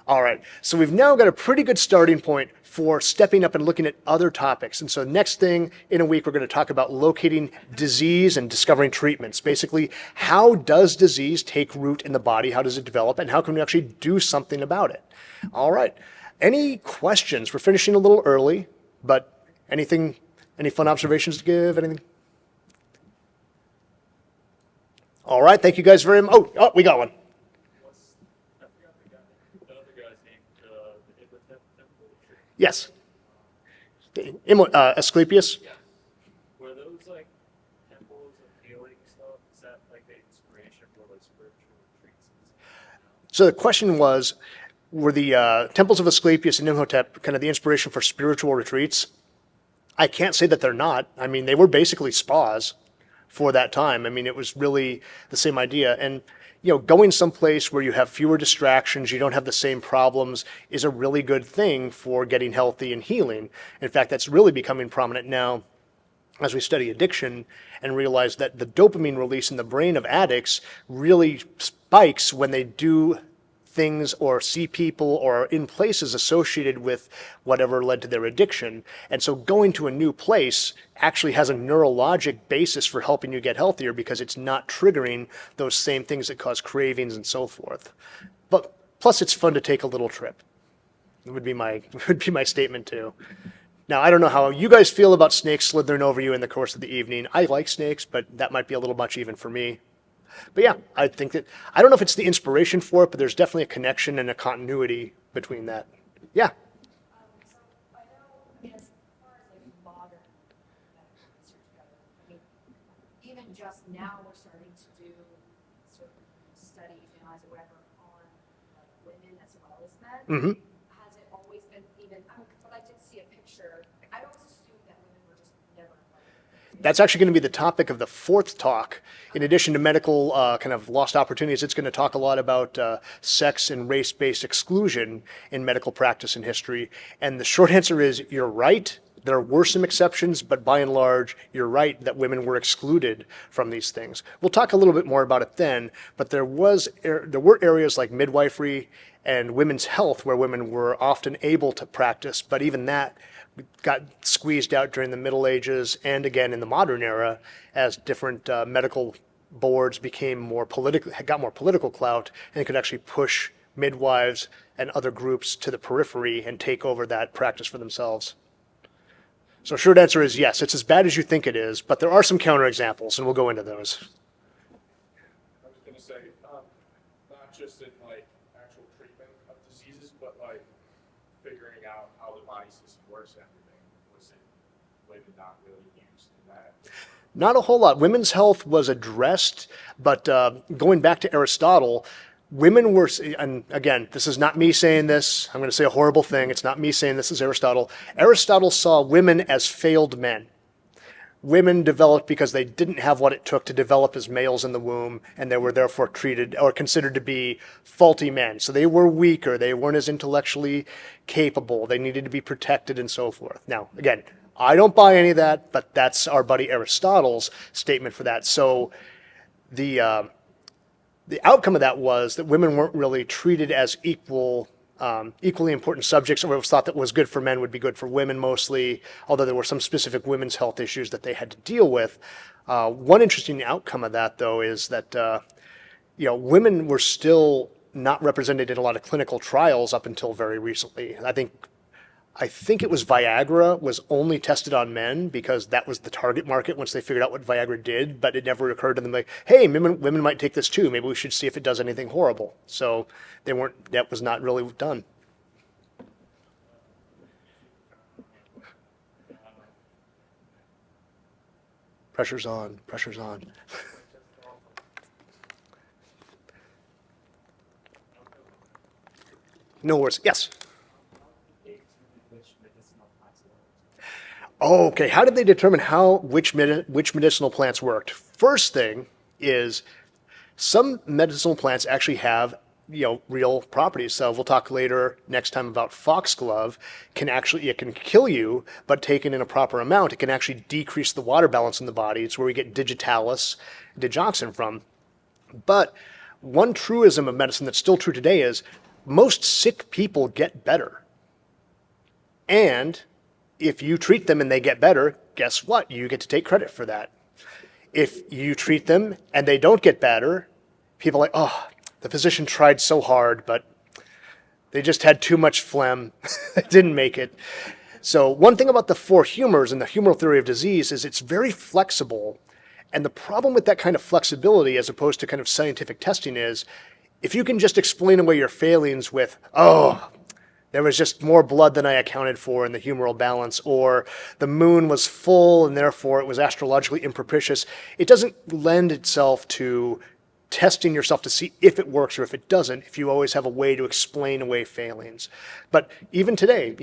All right, so we've now got a pretty good starting point for stepping up and looking at other topics. And so next thing in a week, we're going to talk about locating disease and discovering treatments. Basically, how does disease take root in the body? How does it develop? And how can we actually do something about it? All right, any questions? We're finishing a little early, but anything, any fun observations to give? Anything? All right, thank you guys very much. Oh, we got one. I forgot the other guy's name, the Imhotep temple. Yes. Asclepius? Yeah. Were those like temples of healing stuff? Is that like the inspiration for like spiritual retreats? So the question was, were the temples of Asclepius and Imhotep kind of the inspiration for spiritual retreats? I can't say that they're not. I mean, they were basically spas for that time. I mean, it was really the same idea. And, you know, going someplace where you have fewer distractions, you don't have the same problems, is a really good thing for getting healthy and healing. In fact, that's really becoming prominent now as we study addiction and realize that the dopamine release in the brain of addicts really spikes when they do things or see people or are in places associated with whatever led to their addiction. And so going to a new place actually has a neurologic basis for helping you get healthier because it's not triggering those same things that cause cravings and so forth. But plus it's fun to take a little trip. It would be my statement too. Now, I don't know how you guys feel about snakes slithering over you in the course of the evening. I like snakes, but that might be a little much even for me. But yeah, I think that, I don't know if it's the inspiration for it, but there's definitely a connection and a continuity between that. Yeah. So I know, I mean, as far as like modern medical research goes, I mean, even just now we're starting to do certain studies, analyze or whatever on like women as well as men. Mm-hmm. Has it always been even, but I did see a picture. I always assumed that women were just never invited. That's actually going to be the topic of the fourth talk. In addition to medical kind of lost opportunities, it's going to talk a lot about sex and race-based exclusion in medical practice and history. And the short answer is you're right. There were some exceptions, but by and large, you're right that women were excluded from these things. We'll talk a little bit more about it then, but there were areas like midwifery and women's health where women were often able to practice, but even that got squeezed out during the Middle Ages and again in the modern era as different medical boards became more political, got more political clout, and could actually push midwives and other groups to the periphery and take over that practice for themselves. So short answer is yes, it's as bad as you think it is, but there are some counterexamples, and we'll go into those. I was going to say, not just in like actual treatment of diseases, but like figuring out how the body system works and everything. contemplated, not really used in that. Not a whole lot. Women's health was addressed, but going back to Aristotle, women were, and again, this is not me saying this. I'm going to say a horrible thing. It's not me saying this is Aristotle. Aristotle saw women as failed men. Women developed because they didn't have what it took to develop as males in the womb, and they were therefore treated or considered to be faulty men. So they were weaker, they weren't as intellectually capable, they needed to be protected and so forth. Now, again, I don't buy any of that, but that's our buddy Aristotle's statement for that. So the outcome of that was that women weren't really treated as equally important subjects, or it was thought that was good for men would be good for women mostly, although there were some specific women's health issues that they had to deal with. One interesting outcome of that, though, is that women were still not represented in a lot of clinical trials up until very recently. I think it was Viagra was only tested on men because that was the target market once they figured out what Viagra did, but it never occurred to them like, hey, women might take this too. Maybe we should see if it does anything horrible. So that was not really done. Pressure's on, pressure's on. No worries. Yes. Oh, okay. How did they determine which medicinal plants worked? First thing is some medicinal plants actually have real properties. So we'll talk later next time about foxglove. It can kill you, but taken in a proper amount, it can actually decrease the water balance in the body. It's where we get digitalis, digoxin from. But one truism of medicine that's still true today is most sick people get better. And if you treat them and they get better, guess what? You get to take credit for that. If you treat them and they don't get better, people are like, oh, the physician tried so hard, but they just had too much phlegm. They didn't make it. So one thing about the four humors and the humoral theory of disease is it's very flexible. And the problem with that kind of flexibility, as opposed to kind of scientific testing, is if you can just explain away your failings with, oh, there was just more blood than I accounted for in the humoral balance, or the moon was full and therefore it was astrologically impropitious. It doesn't lend itself to testing yourself to see if it works or if it doesn't, if you always have a way to explain away failings. But even today,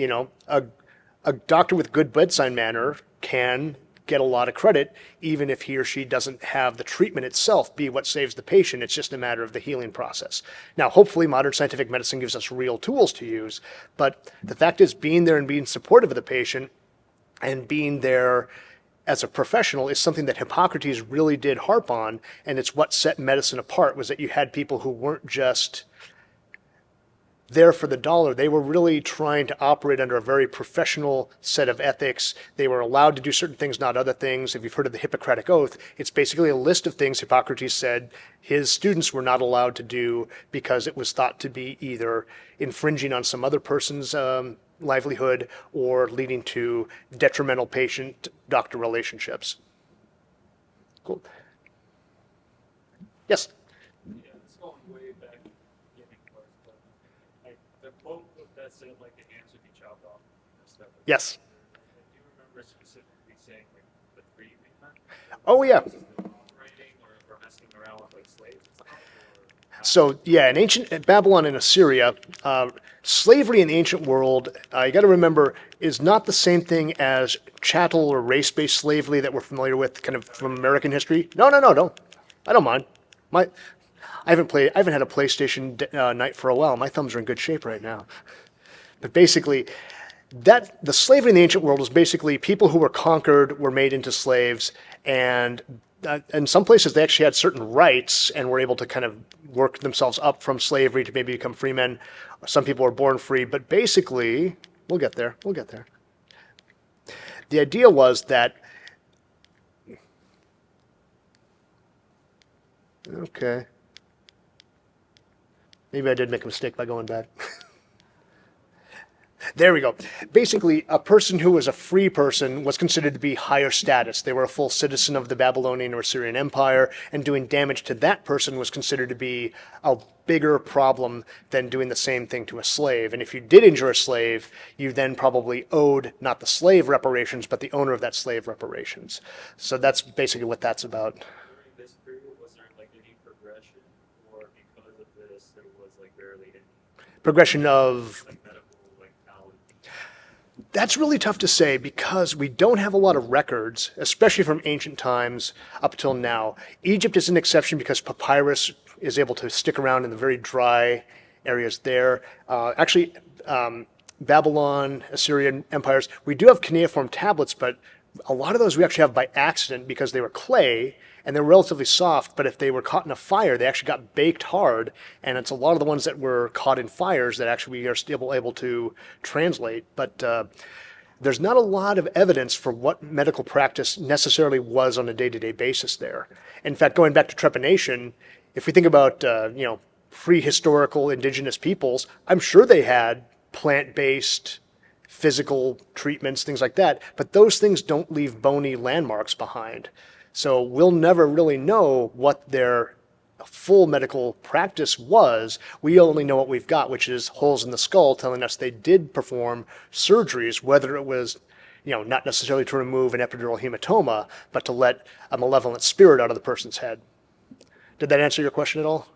a doctor with good bedside manner can get a lot of credit, even if he or she doesn't have the treatment itself be what saves the patient. It's just a matter of the healing process. Now, hopefully modern scientific medicine gives us real tools to use, but the fact is being there and being supportive of the patient and being there as a professional is something that Hippocrates really did harp on, and it's what set medicine apart, was that you had people who weren't just there for the dollar. They were really trying to operate under a very professional set of ethics. They were allowed to do certain things, not other things. If you've heard of the Hippocratic Oath, it's basically a list of things Hippocrates said his students were not allowed to do because it was thought to be either infringing on some other person's livelihood or leading to detrimental patient-doctor relationships. Cool. Yes? Yeah, it's going way back in the beginning, but the quote that said like the hands would be chopped off and stuff. Yes. Do you remember specifically saying like the free men? Oh, yeah. Operating or messing around with like slaves and stuff? Or So yeah, in ancient Babylon and Assyria, slavery in the ancient world, you got to remember, is not the same thing as chattel or race-based slavery that we're familiar with, kind of from American history. No, don't. I don't mind. I haven't had a PlayStation night for a while. My thumbs are in good shape right now. But basically, the slavery in the ancient world was basically people who were conquered were made into slaves, and in some places they actually had certain rights and were able to kind of work themselves up from slavery to maybe become free men. Some people were born free, but basically, we'll get there. The idea was that, okay, maybe I did make a mistake by going back. There we go. Basically, a person who was a free person was considered to be higher status. They were a full citizen of the Babylonian or Assyrian Empire, and doing damage to that person was considered to be a bigger problem than doing the same thing to a slave. And if you did injure a slave, you then probably owed not the slave reparations, but the owner of that slave reparations. So that's basically what that's about. During this period, was there like any progression, or because of this, there was like barely any Progression of like medical like knowledge? That's really tough to say because we don't have a lot of records, especially from ancient times up till now. Egypt is an exception because papyrus is able to stick around in the very dry areas there. Babylon, Assyrian empires, we do have cuneiform tablets, but a lot of those we actually have by accident because they were clay and they're relatively soft, but if they were caught in a fire, they actually got baked hard, and it's a lot of the ones that were caught in fires that actually we are still able to translate. But there's not a lot of evidence for what medical practice necessarily was on a day-to-day basis there. In fact, going back to trepanation, if we think about prehistorical indigenous peoples, I'm sure they had plant-based physical treatments, things like that, but those things don't leave bony landmarks behind. So we'll never really know what their full medical practice was. We only know what we've got, which is holes in the skull telling us they did perform surgeries, whether it was, not necessarily to remove an epidural hematoma, but to let a malevolent spirit out of the person's head. Did that answer your question at all?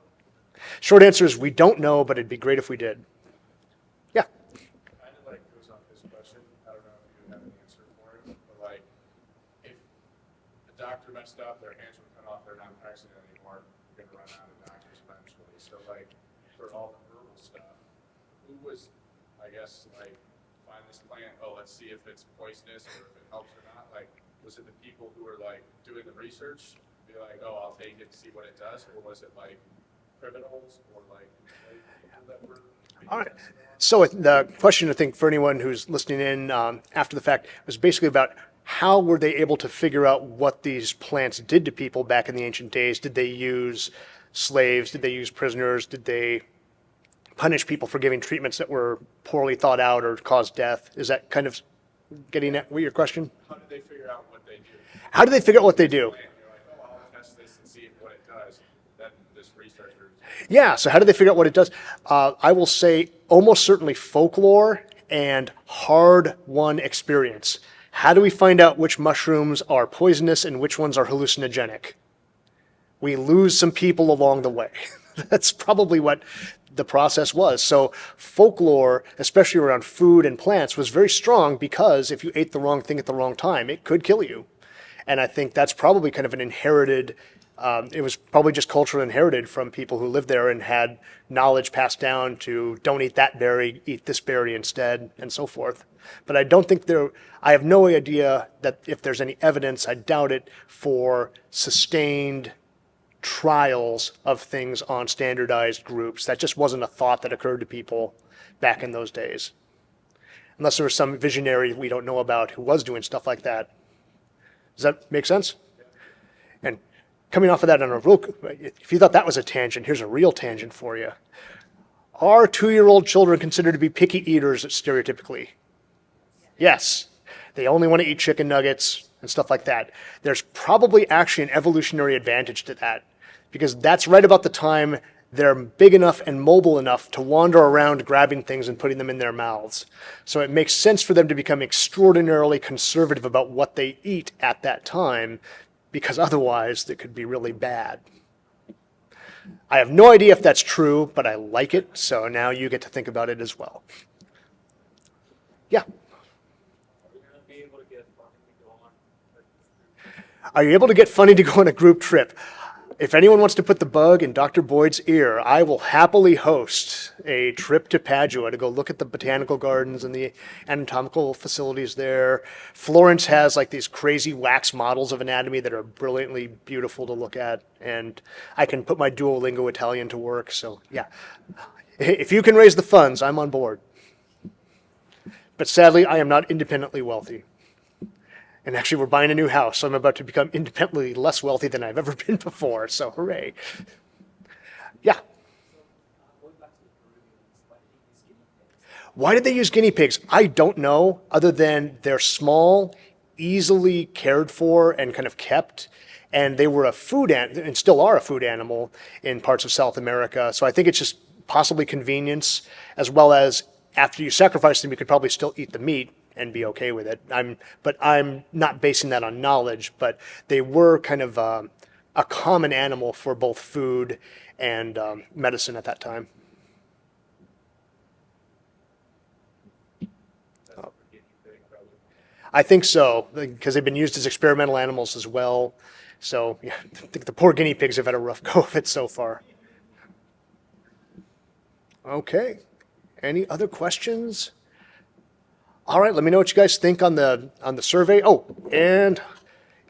Short answer is we don't know, but it'd be great if we did. Yeah. Kind of like goes off this question. I don't know if you have an answer for it, but like, if the doctor messed up, their hands were cut off, they're not practicing anymore, you're gonna run out of doctors eventually. So like, for all the herbal stuff, who was, I guess, like, find this plant, oh, let's see if it's poisonous or if it helps or not? Like, was it the people who were like doing the research, be like, oh, I'll take it to see what it does, or was it like criminals or like people that were? All right. So the question, I think, for anyone who's listening in after the fact was basically about how were they able to figure out what these plants did to people back in the ancient days? Did they use slaves? Did they use prisoners? Did they punish people for giving treatments that were poorly thought out or caused death? Is that kind of getting at your question? How did they figure out what they do? How do they figure out what they do? Plant, you're like, oh, I'll test this and see what it does. Then this researcher. Yeah, so how do they figure out what it does? I will say almost certainly folklore and hard-won experience. How do we find out which mushrooms are poisonous and which ones are hallucinogenic? We lose some people along the way. That's probably what the process was. So folklore, especially around food and plants, was very strong because if you ate the wrong thing at the wrong time, it could kill you. And I think that's probably kind of an inherited, it was probably just culturally inherited from people who lived there and had knowledge passed down to don't eat that berry, eat this berry instead, and so forth. But I don't think I have no idea that if there's any evidence, I doubt it, for sustained trials of things on standardized groups. That just wasn't a thought that occurred to people back in those days. Unless there was some visionary we don't know about who was doing stuff like that. Does that make sense? And coming off of that, if you thought that was a tangent, here's a real tangent for you. Are 2-year-old children considered to be picky eaters stereotypically? Yes. They only want to eat chicken nuggets and stuff like that. There's probably actually an evolutionary advantage to that because that's right about the time they're big enough and mobile enough to wander around grabbing things and putting them in their mouths. So it makes sense for them to become extraordinarily conservative about what they eat at that time because otherwise it could be really bad. I have no idea if that's true, but I like it, so now you get to think about it as well. Yeah. Are we gonna be able to get funding to go on? Are you able to get funding to go on a group trip? If anyone wants to put the bug in Dr. Boyd's ear, I will happily host a trip to Padua to go look at the botanical gardens and the anatomical facilities there. Florence has like these crazy wax models of anatomy that are brilliantly beautiful to look at. And I can put my Duolingo Italian to work. So yeah, if you can raise the funds, I'm on board. But sadly, I am not independently wealthy. And actually, we're buying a new house, so I'm about to become independently less wealthy than I've ever been before, so hooray. Yeah. Going back to the Peruvians, why did they use guinea pigs? Why did they use guinea pigs? I don't know, other than they're small, easily cared for, and kind of kept. And they were a and still are a food animal in parts of South America. So I think it's just possibly convenience, as well as after you sacrifice them, you could probably still eat the meat and be okay with it. But I'm not basing that on knowledge, but they were kind of a common animal for both food and medicine at that time. That's for guinea pig, probably. I think so, because they've been used as experimental animals as well. So yeah, I think the poor guinea pigs have had a rough go of it so far. Okay. Any other questions? All right, let me know what you guys think on the survey. Oh, and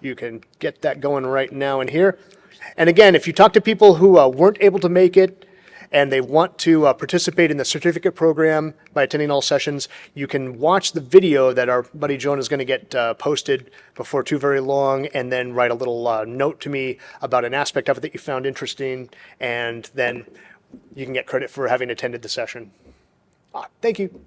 you can get that going right now in here. And again, if you talk to people who weren't able to make it and they want to participate in the certificate program by attending all sessions, you can watch the video that our buddy Jonah is going to get posted before too very long, and then write a little note to me about an aspect of it that you found interesting, and then you can get credit for having attended the session. Thank you.